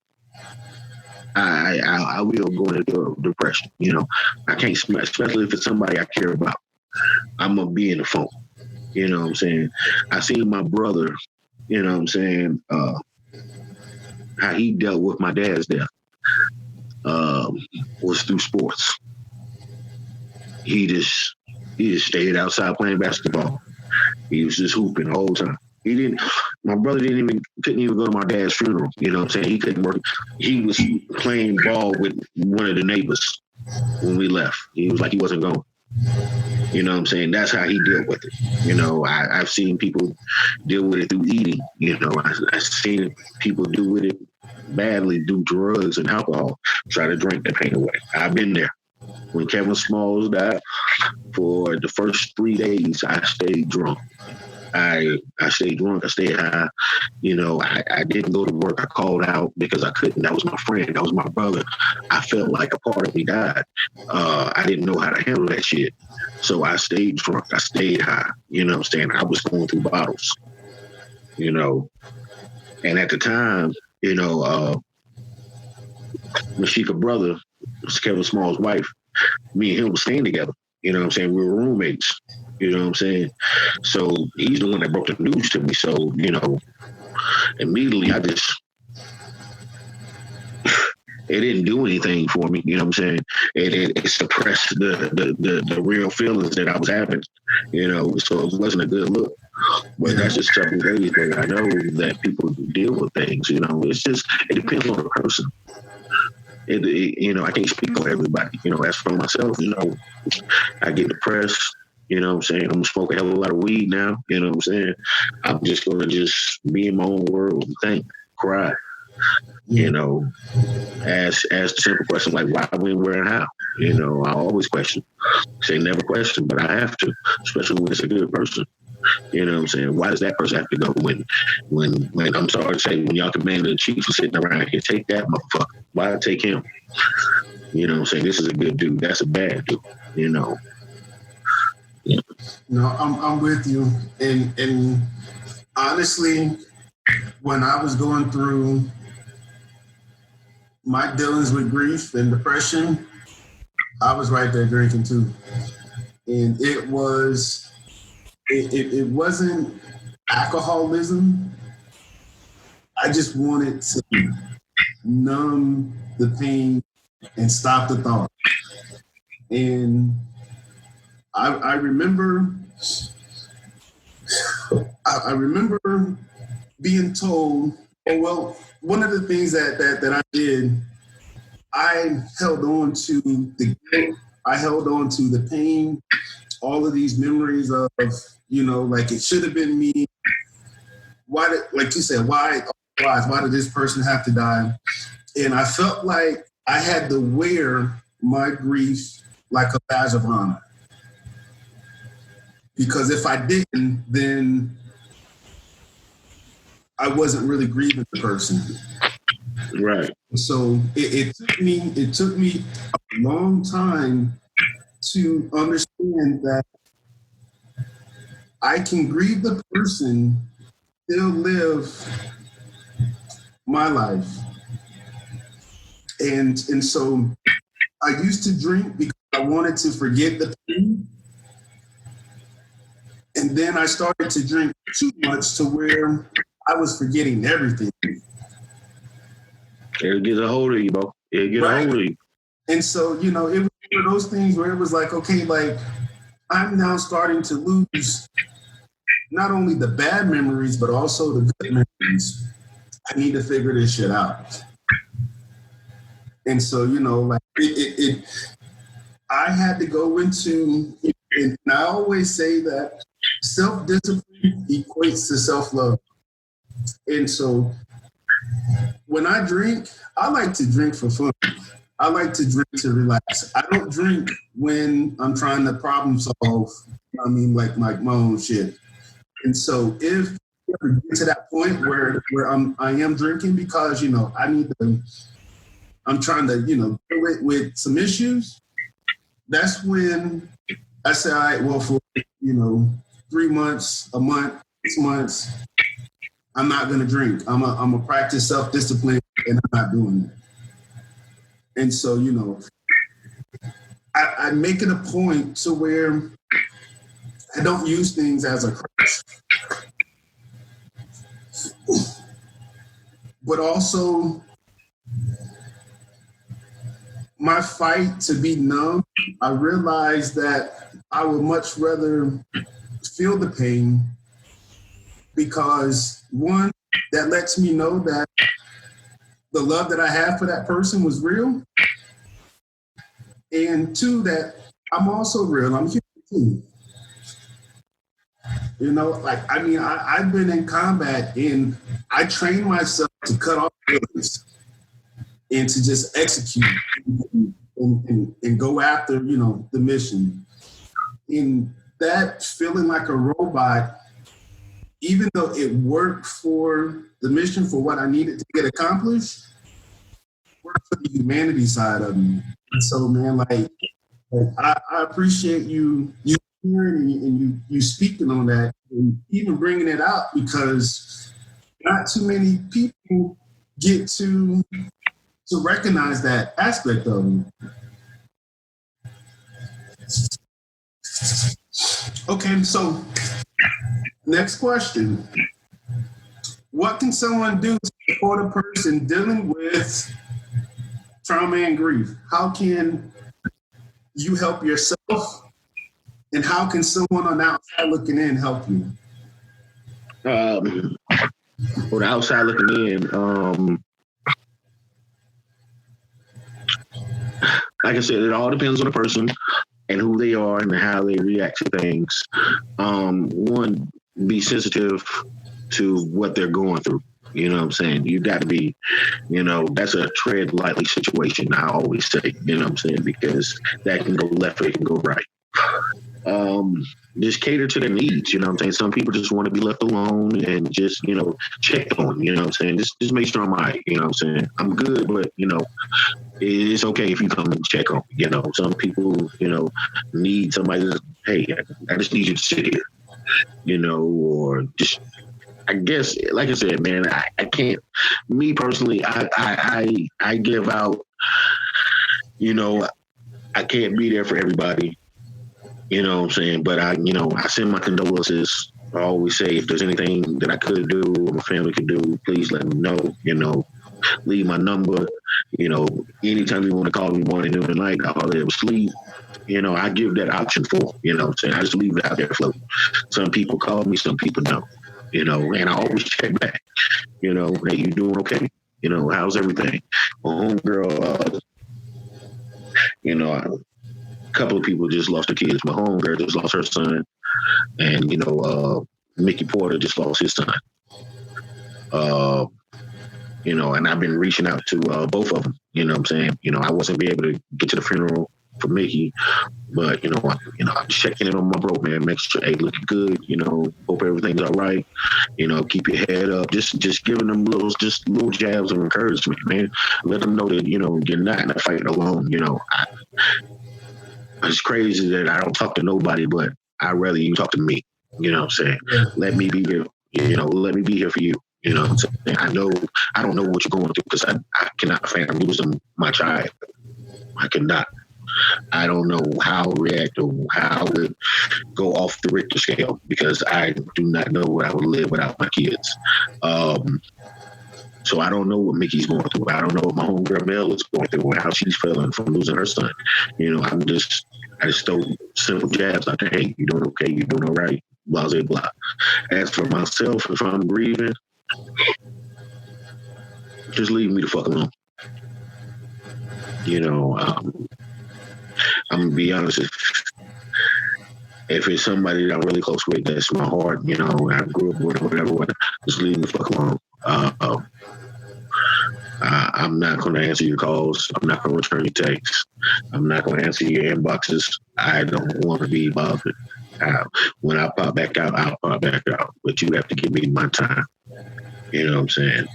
I will go into depression. I can't, especially if it's somebody I care about. I'm gonna be in the phone. You know what I'm saying? I seen my brother. You know what I'm saying? How he dealt with my dad's death was through sports. He just stayed outside playing basketball. He was just hooping the whole time. My brother couldn't even go to my dad's funeral. You know what I'm saying? He couldn't work. He was playing ball with one of the neighbors when we left. He was like he wasn't going. You know what I'm saying? That's how he dealt with it. I've seen people deal with it through eating. I've seen people deal with it badly, do drugs and alcohol, try to drink that pain away. I've been there. When Kevin Smalls died, for the first 3 days, I stayed drunk. I stayed drunk. I stayed high. You know, I didn't go to work. I called out because I couldn't. That was my friend. That was my brother. I felt like a part of me died. I didn't know how to handle that shit. So I stayed drunk. I stayed high. You know what I'm saying? I was going through bottles. You know, and at the time, you know, Mashika brother, Kevin Small's wife, me and him were staying together. You know what I'm saying? We were roommates. You know what I'm saying? So he's the one that broke the news to me. So, you know, immediately it didn't do anything for me. You know what I'm saying? It suppressed the real feelings that I was having, you know, so it wasn't a good look. But that's just several days that I know that people deal with things, you know. It depends on the person. You know, I can't speak for everybody. You know, as for myself, you know, I get depressed. You know what I'm saying? I'm smoking a hell of a lot of weed now. You know what I'm saying? I'm just going to just be in my own world and think, cry. You know, ask the simple question like why, when, where, and how. You know, I always question. Say never question, but I have to, especially when it's a good person. You know what I'm saying? Why does that person have to go when I'm sorry to say, when y'all commander in chief was sitting around here, take that motherfucker. Why take him? You know what I'm saying? This is a good dude. That's a bad dude. You know. Yeah. No, I'm with you. And honestly, when I was going through my dealings with grief and depression, I was right there drinking too. And it wasn't alcoholism. I just wanted to numb the pain and stop the thought. And I remember being told, oh, well, one of the things that I did, I held on to the guilt, I held on to the pain, all of these memories of, you know, like it should have been me. Why did, like you said, why did this person have to die? And I felt like I had to wear my grief like a badge of honor. Because if I didn't, then I wasn't really grieving the person. Right. So it took me a long time to understand that I can grieve the person, still live my life. And so I used to drink because I wanted to forget the pain. And then I started to drink too much to where I was forgetting everything. It'll get a hold of you, bro. It'll get a hold of you. And so, you know, it was one of those things where it was like, okay, like I'm now starting to lose not only the bad memories, but also the good memories. I need to figure this shit out. And so, you know, like I had to go into, and I always say that self-discipline equates to self-love. And so when I drink, I like to drink for fun. I like to drink to relax. I don't drink when I'm trying to problem solve, I mean, like my own shit. And so if you ever get to that point where I am drinking because, you know, I'm trying to, you know, deal with some issues, that's when I say, all right, well, for, you know, 3 months, a month, 6 months, I'm not going to drink. I'm a practice self-discipline, and I'm not doing it. And so, you know, I make it a point to where I don't use things as a crutch. But also, my fight to be numb, I realized that I would much rather feel the pain because, one, that lets me know that the love that I have for that person was real. And two, that I'm also real. I'm human too. You know, like, I mean, I've been in combat and I trained myself to cut off feelings and to just execute and go after, you know, the mission. And that feeling like a robot even though it worked for the mission, for what I needed to get accomplished, it worked for the humanity side of me. And so, man, I appreciate you hearing and you speaking on that and even bringing it out, because not too many people get to recognize that aspect of me. Okay, so next question. What can someone do to support a person dealing with trauma and grief? How can you help yourself? And how can someone on the outside looking in help you? On the outside looking in, like I said, it all depends on the person and who they are and how they react to things. One, be sensitive to what they're going through. You know what I'm saying? You got to be, that's a tread lightly situation, I always say, you know what I'm saying? Because that can go left or it can go right. Just cater to their needs, you know what I'm saying? Some people just want to be left alone and just, checked on, you know what I'm saying? Just make sure I'm all right, you know what I'm saying? I'm good, but, it's okay if you come and check on me, Some people, need somebody to, hey, I just need you to sit here, or just, I guess, like I said, man, I can't, me personally, I give out, I can't be there for everybody. You know what I'm saying? But I send my condolences. I always say, if there's anything that I could do or my family could do, please let me know. Leave my number. Anytime you want to call me morning, noon, and night, I'll ever sleep. I give that option for, you know what I'm saying? I just leave it out there floating. Some people call me, some people don't. And I always check back. Hey, you doing okay? How's everything? My homegirl, a couple of people just lost their kids. My homegirl just lost her son, and Mickey Porter just lost his son. And I've been reaching out to both of them. You know what I'm saying? I wasn't be able to get to the funeral for Mickey, but I'm checking in on my bro, man. Make sure, hey, looking good. Hope everything's all right. Keep your head up. Just giving them little jabs of encouragement, man. Let them know that you're not in a fight alone. It's crazy that I don't talk to nobody, but I'd rather you talk to me. You know what I'm saying? Yeah. Let me be here. Let me be here for you. You know what I'm saying? I don't know what you're going through, because I cannot fathom losing my child. I cannot. I don't know how I react or how I would go off the Richter scale, because I do not know what I would live without my kids. So I don't know what Mickey's going through. I don't know what my homegirl Mel is going through and how she's feeling from losing her son. I just throw simple jabs out there. Hey, you doing okay? You doing all right? Blah, blah, blah. As for myself, if I'm grieving, just leave me the fuck alone. I'm going to be honest. If it's somebody that I'm really close with, that's my heart, I grew up with or whatever, just leave me the fuck alone. I'm not going to answer your calls. I'm not going to return your texts. I'm not going to answer your inboxes. I don't want to be bothered. When I pop back out, I'll pop back out. But you have to give me my time. You know what I'm saying?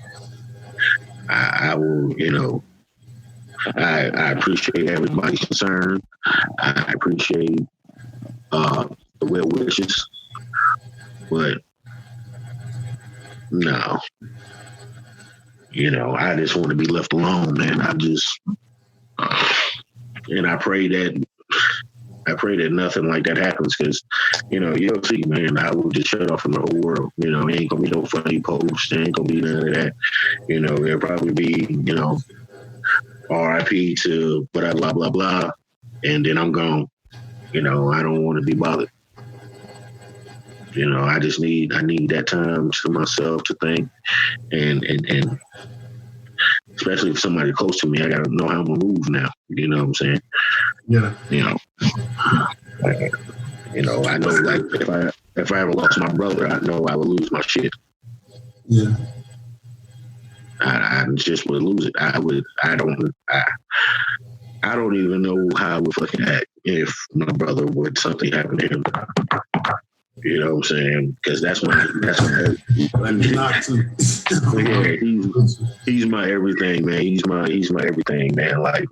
I will, I appreciate everybody's concern. I appreciate the well wishes. But no. I just want to be left alone, man. And I pray that nothing like that happens, because, you'll see, man, I will just shut off from the whole world. It ain't gonna be no funny posts. There ain't gonna be none of that. There'll probably be, RIP to blah, blah, blah, blah. And then I'm gone. I don't want to be bothered. I need that time to myself to think, and especially if somebody close to me, I gotta know how I'm gonna move now. You know what I'm saying? Yeah. I know, like, if I ever lost my brother, I know I would lose my shit. Yeah. I just would lose it. I don't even know how I would fucking act if my brother would something happen to him. You know what I'm saying? Because that's when Like not to. yeah, he's my everything, man. He's my everything, man. Like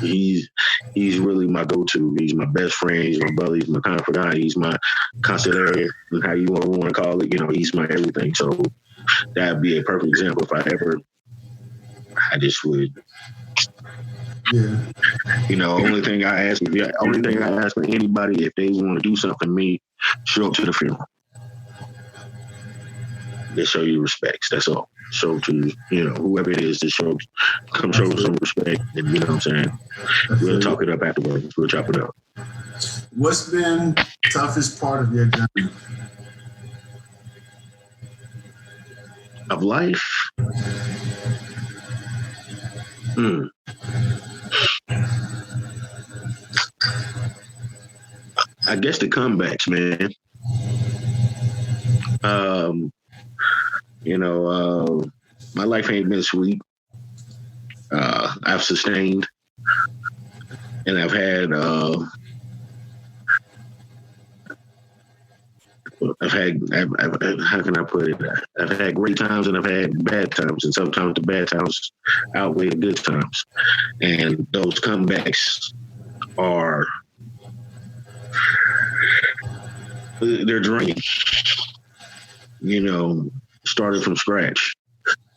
he's really my go-to. He's my best friend. He's my brother. He's my confidant. He's my consigliere, and how you want to call it. You know, he's my everything. So that'd be a perfect example. If I just would. Yeah. You know, only thing I ask for anybody, if they want to do something for me, show up to the funeral. They show you respects. That's all. Show to, you know, whoever it is, come show some respect, and you know what I'm saying. We'll talk it up afterwards. We'll chop it up. What's been the toughest part of your journey? Of life? I guess the comebacks, man. You know, my life ain't been sweet. I've sustained, and I've had how can I put it? I've had great times and I've had bad times, and sometimes the bad times outweigh the good times. And those comebacks they're draining. You know, started from scratch.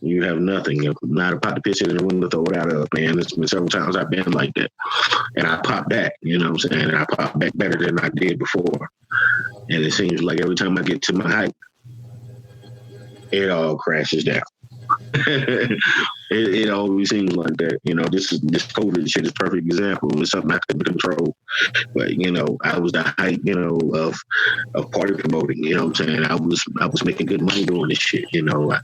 You have nothing. Not a pot to piss in the window, throw it out of, man. It's been several times I've been like that. And I pop back, you know what I'm saying? And I pop back better than I did before. And it seems like every time I get to my height, it all crashes down. it always seems like that. You know, this COVID shit is a perfect example. It's something I couldn't control. But, you know, I was the height, you know, of party promoting. You know what I'm saying? I was making good money doing this shit. You know,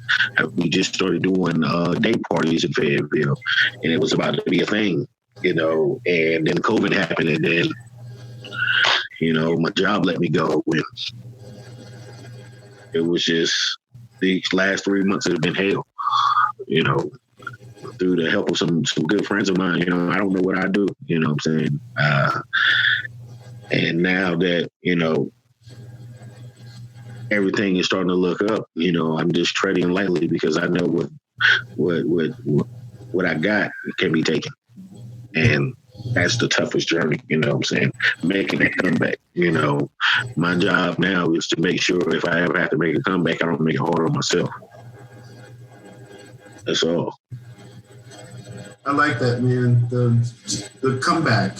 we just started doing day parties in Fayetteville, and it was about to be a thing. You know, and then COVID happened, and then, you know, my job let me go. And it was just these last 3 months have been hell. You know, through the help of some good friends of mine, you know, I don't know what I do, you know what I'm saying? And now that, you know, everything is starting to look up, you know, I'm just treading lightly because I know what I got can be taken. And that's the toughest journey, you know what I'm saying? Making that comeback, you know. My job now is to make sure if I ever have to make a comeback, I don't make it hard on myself. That's all. I like that, man. The comeback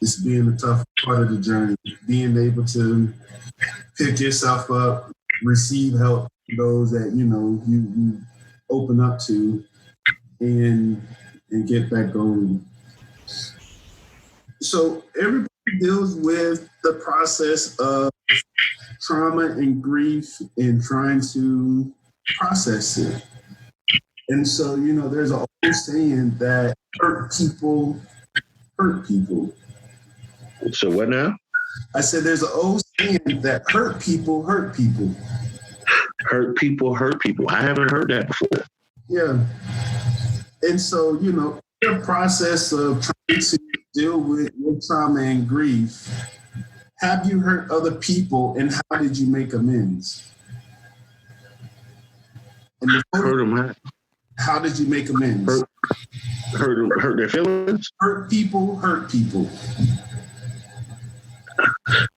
is being the tough part of the journey. Being able to pick yourself up, receive help from those that, you know, you open up to, and get back going. So everybody deals with the process of trauma and grief and trying to process it. And so, you know, there's an old saying that hurt people hurt people. So what now? I said there's an old saying that hurt people hurt people. Hurt people hurt people. I haven't heard that before. Yeah. And so, you know, the process of trying to deal with your trauma and grief, have you hurt other people, and how did you make amends? And Hurt them. How did you make amends? Hurt their feelings? Hurt people hurt people.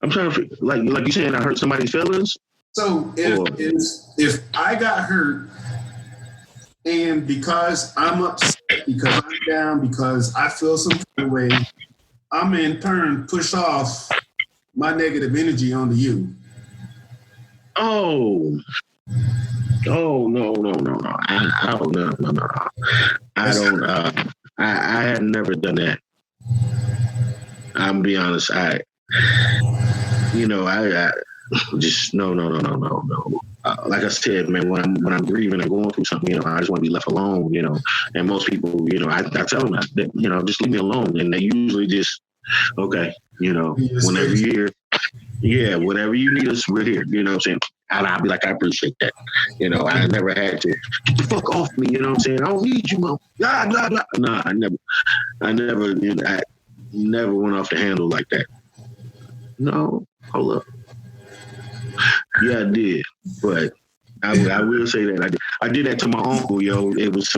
I'm trying to, like you saying, I hurt somebody's feelings? So if I got hurt, and because I'm upset, because I'm down, because I feel some kind of way, I'm in turn push off my negative energy onto you. Oh no. I don't know. I don't. I had never done that. I'm gonna be honest. I just no. Like I said, man, when I'm grieving and going through something, you know, I just want to be left alone, you know. And most people, you know, I tell them that, you know, just leave me alone, and they usually just, okay, you know, whenever you're here, whatever you need us, we're here, you know what I'm saying? And I'll be like, I appreciate that, you know. I never had to get the fuck off me, you know what I'm saying? I don't need you, mom. Blah. Nah, I never, you know, I never went off the handle like that. No, hold up. Yeah, I did, but I will say that I did that to my uncle. Yo, it was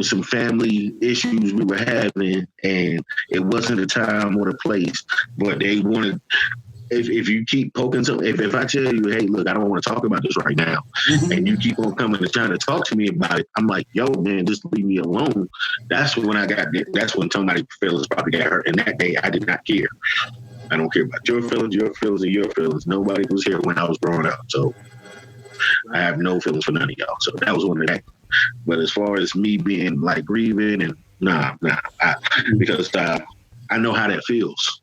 some family issues we were having, and it wasn't the time or the place. But they wanted, if you keep poking some, if I tell you, hey, look, I don't want to talk about this right now, and you keep on coming and trying to talk to me about it, I'm like, yo, man, just leave me alone. That's when that's when somebody's feelings probably got hurt. And that day, I did not care. I don't care about your feelings are your feelings. Nobody was here when I was growing up, so I have no feelings for none of y'all. So that was one of that. But as far as me being like grieving and because I know how that feels.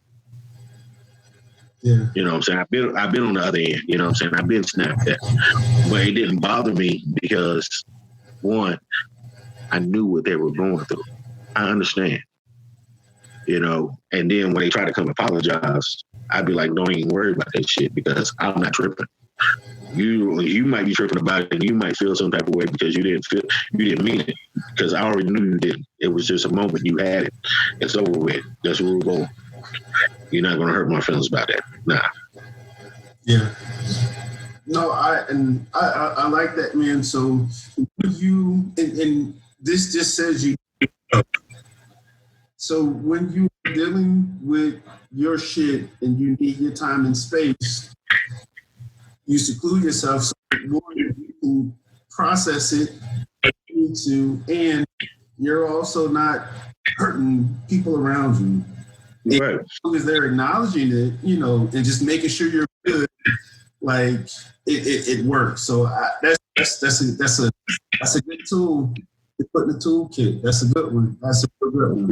Yeah. You know what I'm saying? I've been on the other end. You know what I'm saying? I've been snapped at, but it didn't bother me because one, I knew what they were going through. I understand. You know, and then when they try to come apologize, I'd be like, don't even worry about that shit because I'm not tripping. You might be tripping about it and you might feel some type of way because you didn't mean it. Because I already knew you didn't. It was just a moment, you had it. It's over with. That's where we're going. You're not gonna hurt my feelings about that. Nah. Yeah. No, I like that, man. So you and this just says you. So when you're dealing with your shit and you need your time and space, you seclude yourself so you can process it if you need to, and you're also not hurting people around you. Right. As long as they're acknowledging it, you know, and just making sure you're good, like it works. So that's a good tool to put in the toolkit. That's a good one. That's a good one.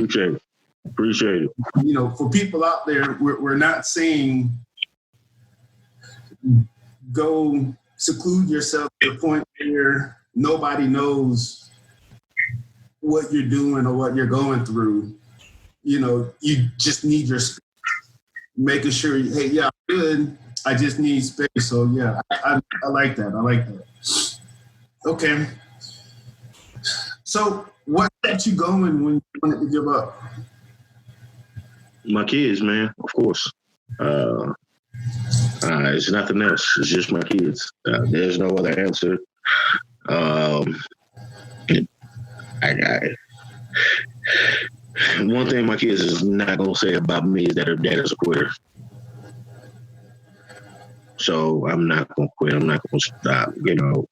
Appreciate it. You know, for people out there, we're not saying go seclude yourself to the point where nobody knows what you're doing or what you're going through. You know, you just need your space. Making sure, hey, yeah, I'm good. I just need space. So yeah, I like that. I like that. Okay. So what kept you going when you wanted to give up? My kids, man, of course. It's nothing else. It's just my kids. There's no other answer. One thing my kids is not gonna say about me is that her dad is a quitter. So I'm not gonna quit. I'm not gonna stop. You know,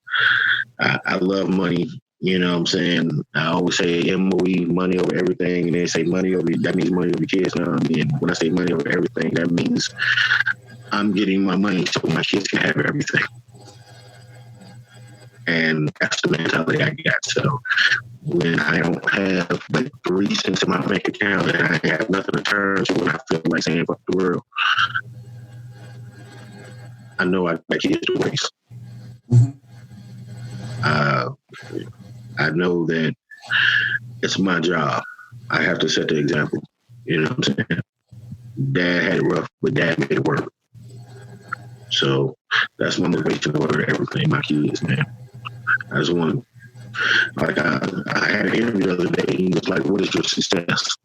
I love money. You know what I'm saying? I always say MOE, money over everything, and they say money over, that means money over kids. Now, and when I say money over everything, that means I'm getting my money so my kids can have everything. And that's the mentality I got. So when I don't have like 3 cents in my bank account and I have nothing to turn to, when I feel like saying fuck the world, I know I got kids to raise. I know that it's my job. I have to set the example. You know what I'm saying? Dad had it rough, but dad made it work. So that's my motivation over everything. My kids, man. I just want, like I had an interview the other day. He was like, "What is your success?"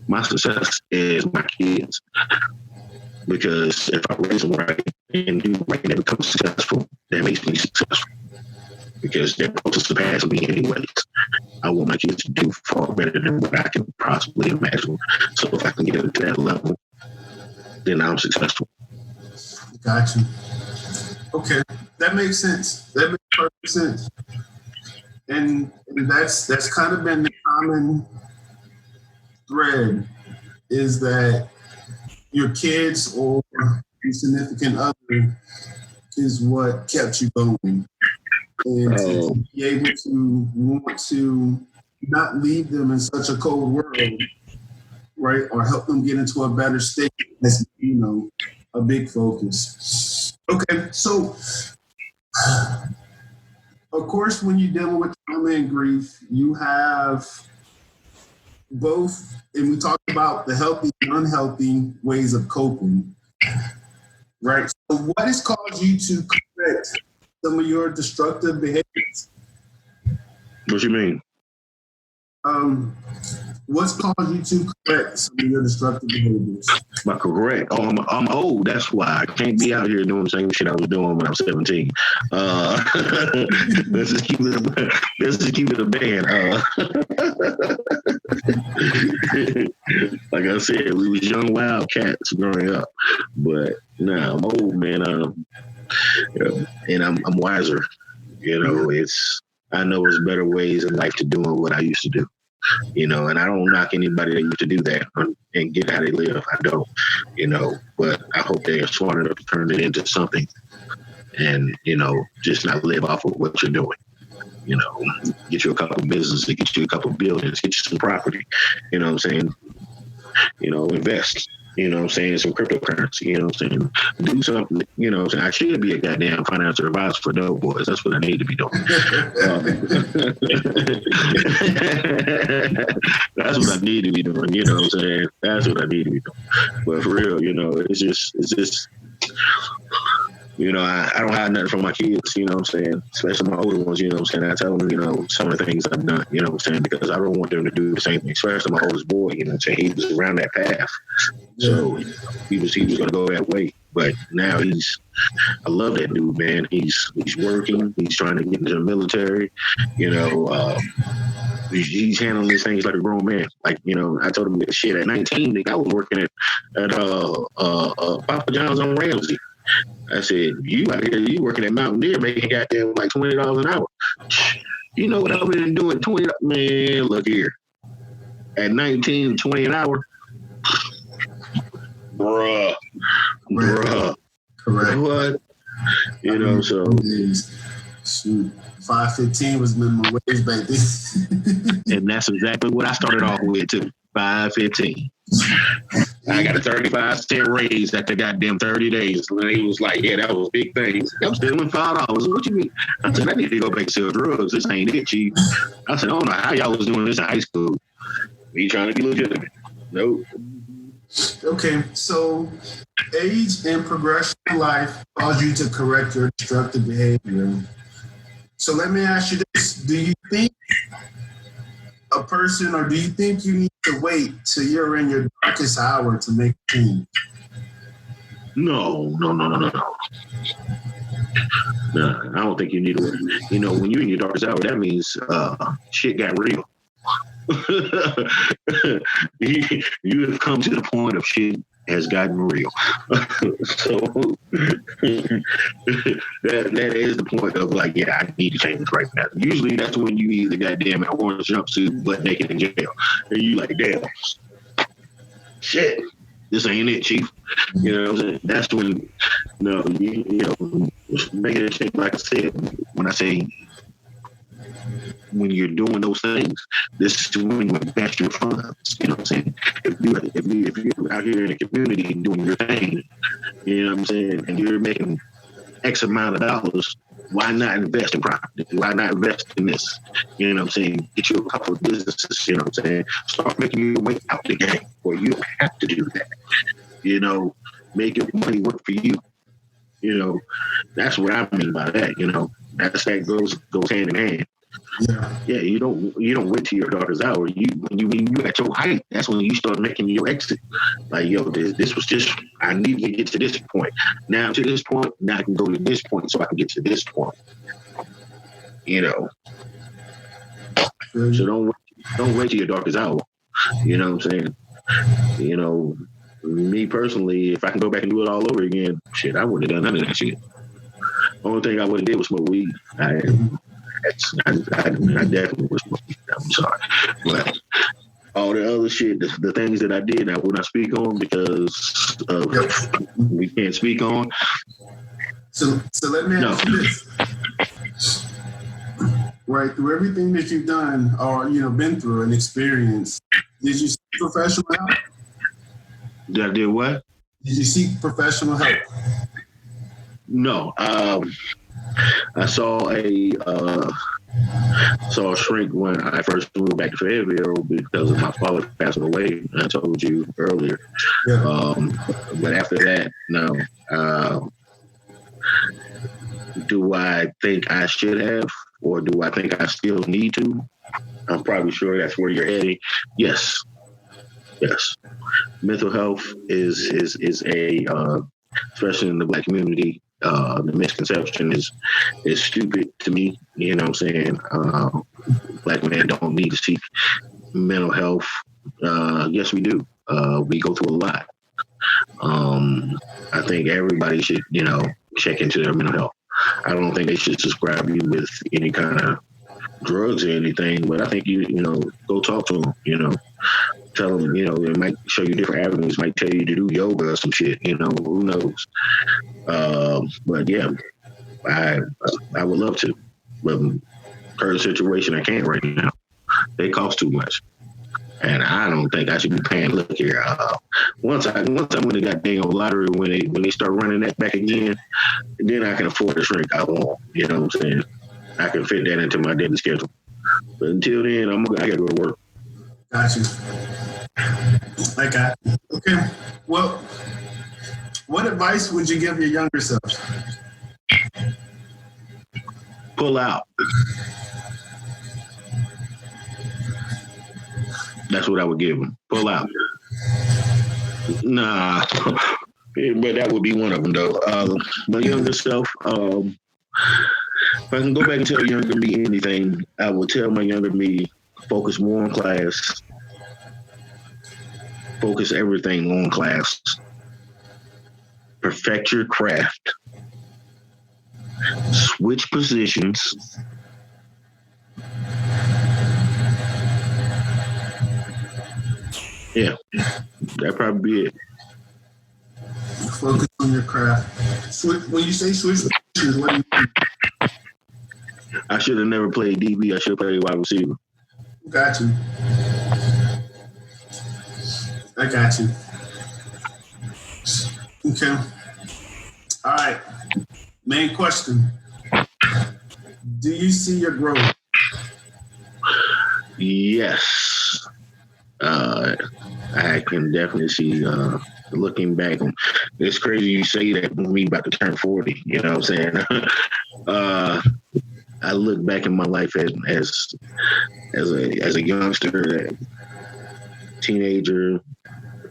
My success is my kids. Because if I raise them right and do right and they become successful, that makes me successful. Because they're supposed to surpass me anyways. I want my kids to do far better than what I can possibly imagine. So if I can get them to that level, then I'm successful. Got you. Okay, that makes sense. That makes perfect sense. And that's kind of been the common thread, is that your kids or your significant other is what kept you going. And to be able to want to not leave them in such a cold world, right? Or help them get into a better state. That's, you know, a big focus. Okay, so of course, when you're dealing with trauma and grief, you have both, and we talked about the healthy and unhealthy ways of coping, right? So what has caused you to correct some of your destructive behaviors? What you mean? What's caused you to correct some of your destructive behaviors? Am I correct? Oh, I'm old. That's why I can't be out here doing the same shit I was doing when I was 17. Let's just keep it a band. Like I said, we was young wildcats growing up, but now I'm old, man. And I'm wiser. I know there's better ways in life to doing what I used to do. And I don't knock anybody that used to do that and get how they live. I don't, but I hope they are smart enough to turn it into something and, just not live off of what you're doing. Get you a couple of businesses, get you a couple of buildings, get you some property, invest, some cryptocurrency, do something, I should be a goddamn financial advisor for Dope Boys. That's what I need to be doing. That's what I need to be doing, That's what I need to be doing. But for real, it's just, I don't hide nothing from my kids, especially my older ones, I tell them, some of the things I've done, because I don't want them to do the same thing, especially my oldest boy, he was around that path. So he was going to go that way. But now I love that dude, man. He's working, he's trying to get into the military, he's handling these things like a grown man. Like, I told him that shit at 19, I was working at Papa John's on Ramsey. I said, you out here, you working at Mountaineer making goddamn like $20 an hour. You know what I've been doing? Man, look here. At 19, 20 an hour. Bruh. Correct. What? So. Shoot. 5.15 was minimum wage back then. And that's exactly what I started off with too. 5.15. I got a 35-cent raise after goddamn 30 days. And he was like, yeah, that was big things. I'm still in $5. What you mean? I said, I need to go back and sell drugs. This ain't it, chief. I said, I don't know how y'all was doing this in high school. Me trying to be legitimate. Nope. Okay, so age and progression in life cause you to correct your destructive behavior. So let me ask you this. Do you think a person, or do you think you need to wait till you're in your darkest hour to make a change? No. No, I don't think you need to wait. When you're in your darkest hour, that means shit got real. You have come to the point of shit has gotten real. So that is the point of like, yeah, I need to change this right now. Usually that's when you either goddamn in an orange jumpsuit, butt naked in jail. And you like, damn, shit, this ain't it, chief. You know what I'm saying? That's when, making a change, like I said, when I say, when you're doing those things, this is when you invest your funds. You know what I'm saying? If you're out here in the community doing your thing, you know what I'm saying, and you're making X amount of dollars, why not invest in property? Why not invest in this? You know what I'm saying? Get you a couple of businesses, you know what I'm saying? Start making your way out the game, or you don't have to do that. Make your money work for you. That's what I mean by that, that goes hand in hand. Yeah, you don't wait till your daughter's hour. When you at your height, that's when you start making your exit. Like, yo, this was just, I need to get to this point. Now to this point, now I can go to this point so I can get to this point. So don't wait till your darkest hour. You know what I'm saying? Me personally, if I can go back and do it all over again, shit, I wouldn't have done none of that shit. Only thing I would have did was smoke weed. I definitely was smoking. I'm sorry, but all the other shit, the things that I did, I will not speak on because we can't speak on. So let me ask you this. Right, through everything that you've done or been through and experienced, did you seek professional help? Did I do what? Did you seek professional help? No. I saw a shrink when I first moved back to Fayetteville because of my father passing away. I told you earlier. Yeah. But after that, no. Do I think I should have? or do I think I still need to? I'm probably sure that's where you're heading. Yes. Mental health is a especially in the Black community. The misconception is stupid to me. You know what I'm saying? Black men don't need to seek mental health. Yes, we do. We go through a lot. I think everybody should, check into their mental health. I don't think they should subscribe you with any kind of drugs or anything, but I think you go talk to them, tell them, it might show you different avenues, might tell you to do yoga or some shit, who knows? But yeah, I would love to, but current situation, I can't right now. They cost too much. And I don't think I should be paying. Look here, once I win the goddamn lottery, when they start running that back again, then I can afford the shrink I want. You know what I'm saying? I can fit that into my daily schedule. But until then, I gotta go to work. Got you. I got you. Okay. Well, what advice would you give your younger self? Pull out. That's what I would give them. Pull out. Nah, but that would be one of them, though. My younger self, if I can go back and tell younger me anything, I would tell my younger me, focus more on class. Focus everything on class. Perfect your craft. Switch positions. Yeah, that'd probably be it. Focus on your craft. When you say switch positions, what do you mean? I should have never played DB. I should have played wide receiver. Got you. I got you. Okay. All right. Main question. Do you see your growth? Yes. I can definitely see, looking back, it's crazy you say that when we about to turn 40, you know what I'm saying? I look back in my life as a youngster, teenager,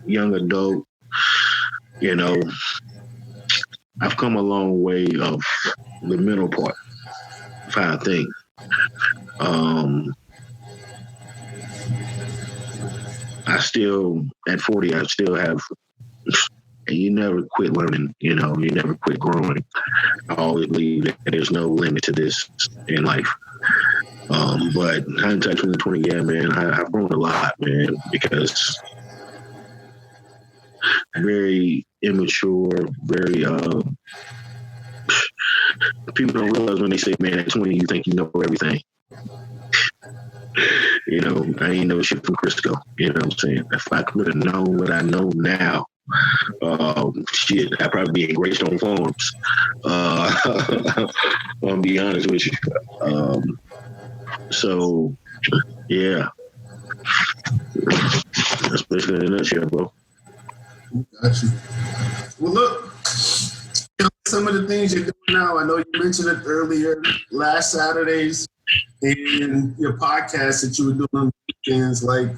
young adult, I've come a long way of the mental part of how I think. At 40, I still have, and you never quit learning, you never quit growing. I always believe that there's no limit to this in life. But hindsight 2020, yeah, man, I've grown a lot, man, because very immature, very, people don't realize when they say, man, at 20, you think you know everything. I ain't know shit from Crisco. You know what I'm saying? If I could have known what I know now, shit, I'd probably be in Greystone Farms. I'll be honest with you. So, yeah. That's basically in a nutshell, bro. Got you. Well, look, some of the things you're doing now, I know you mentioned it earlier, last Saturdays, in your podcast that you were doing on weekends, like.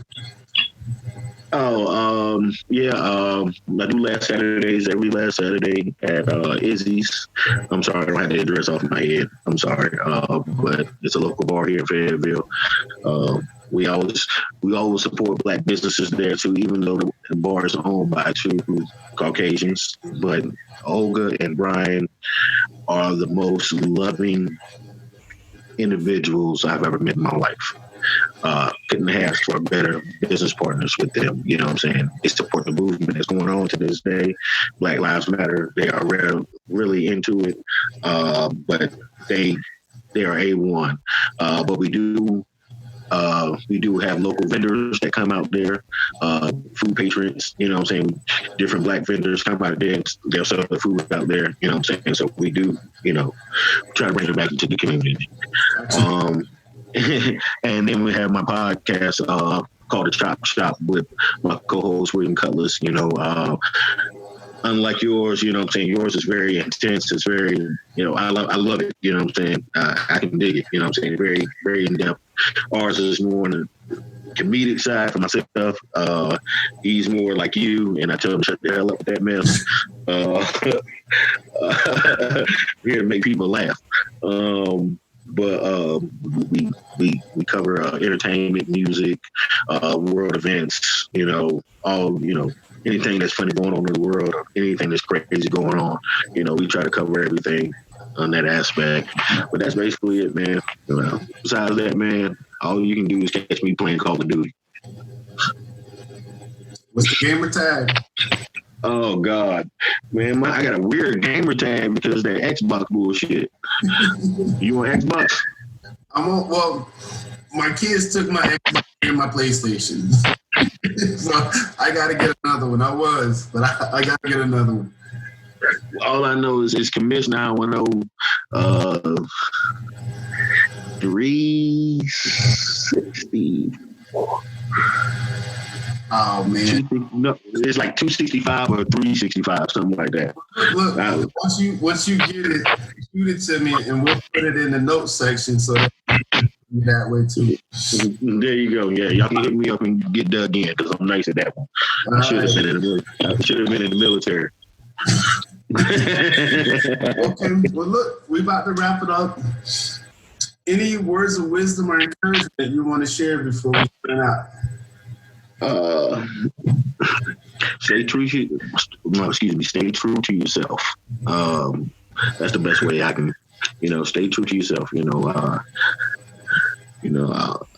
I do every last Saturday at Izzy's. I'm sorry, I don't have the address off my head. I'm sorry, but it's a local bar here in Fayetteville. We always support Black businesses there too, even though the bar is owned by two Caucasians. But Olga and Brian are the most loving individuals I've ever met in my life. Couldn't ask for better business partners with them. You know what I'm saying? They support the movement that's going on to this day. Black Lives Matter. They are really into it, but they are A1. But we do have local vendors that come out there, food patrons, you know what I'm saying? Different Black vendors come out there, they'll sell the food out there, you know what I'm saying? So we do, try to bring it back into the community. And then we have my podcast called The Chop Shop with my co-host William Cutlass. unlike yours, you know what I'm saying? Yours is very intense. It's very, I love it. You know what I'm saying? I can dig it. You know what I'm saying? Very, very in depth. Ours is more on the comedic side for myself. He's more like you, and I tell him shut the hell up with that mess. Here to make people laugh. But we cover entertainment, music, world events, anything that's funny going on in the world, or anything that's crazy going on. We try to cover everything on that aspect. But that's basically it, man. Besides that, man, all you can do is catch me playing Call of Duty. What's the gamer tag? Oh, God. Man, I got a weird gamer tag because of that Xbox bullshit. You on Xbox? Well, my kids took my Xbox and my PlayStation. So I got to get another one. I got to get another one. All I know is Commissioner 360. Oh man, no, it's like 265 or 365, something like that. Look, once you get it, shoot it to me, and we'll put it in the notes section so that way too. There you go. Yeah, y'all can hit me up and get dug in because I'm nice at that one. I should have been in the military. Okay, well look, we about to wrap it up. Any words of wisdom or encouragement you want to share before we sign out? Stay true to yourself. That's the best way I can, stay true to yourself.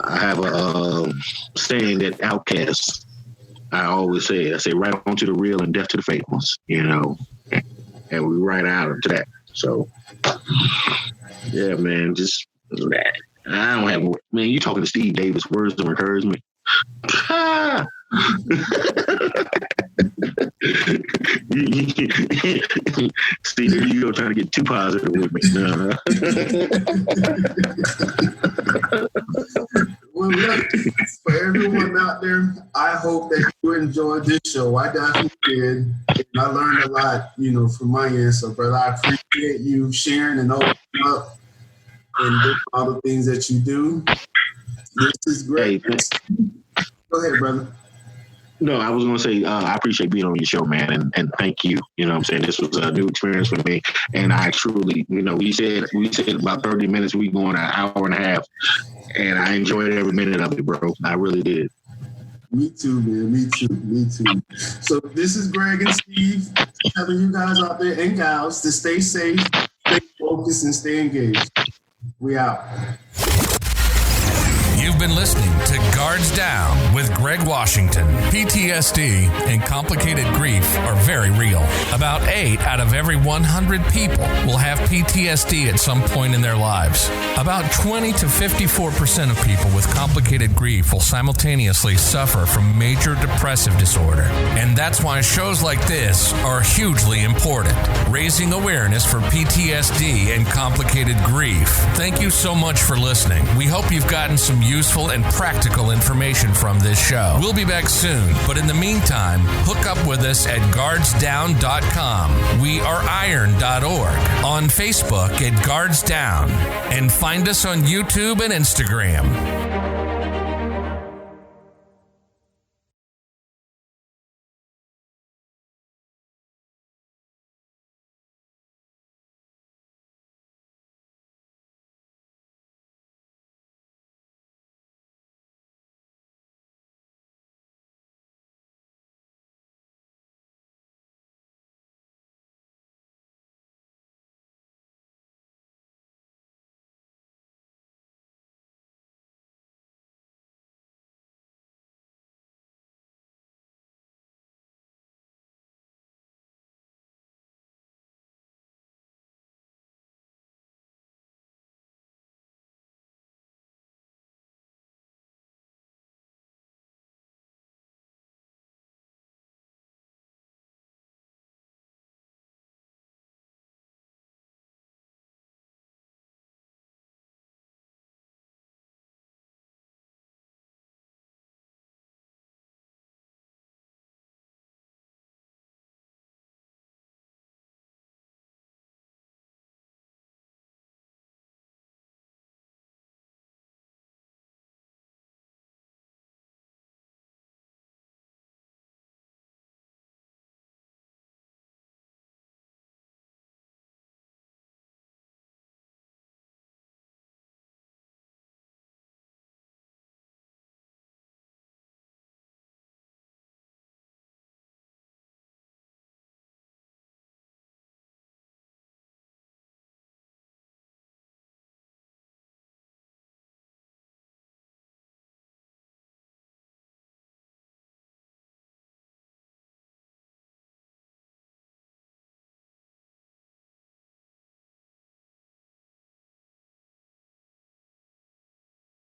I have a saying that outcasts, I always say, right on to the real and death to the fake ones, and we right out into that. So, yeah, man, just that. I don't have, man, you talking to Steve Davis, words of encouragement. Steve, you go trying to get too positive with me. No. Well, look, for everyone out there, I hope that you enjoyed this show. I definitely did. And I learned a lot, from my end. So, brother, I appreciate you sharing and opening up and doing all the things that you do. This is great. Hey, go ahead, brother. No, I was going to say, I appreciate being on your show, man, and thank you. You know what I'm saying? This was a new experience for me, and I truly, we said about 30 minutes, we going an hour and a half, and I enjoyed every minute of it, bro. I really did. Me too, man. Me too. So this is Greg and Steve telling you guys out there and gals to stay safe, stay focused, and stay engaged. We out. You've been listening to Guards Down with Greg Washington. PTSD and complicated grief are very real. About 8 out of every 100 people will have PTSD at some point in their lives. About 20 to 54% of people with complicated grief will simultaneously suffer from major depressive disorder. And that's why shows like this are hugely important. Raising awareness for PTSD and complicated grief. Thank you so much for listening. We hope you've gotten some useful and practical information from this show. We'll be back soon, but in the meantime, hook up with us at guardsdown.com. We are iron.org. On Facebook at Guards Down. And find us on YouTube and Instagram.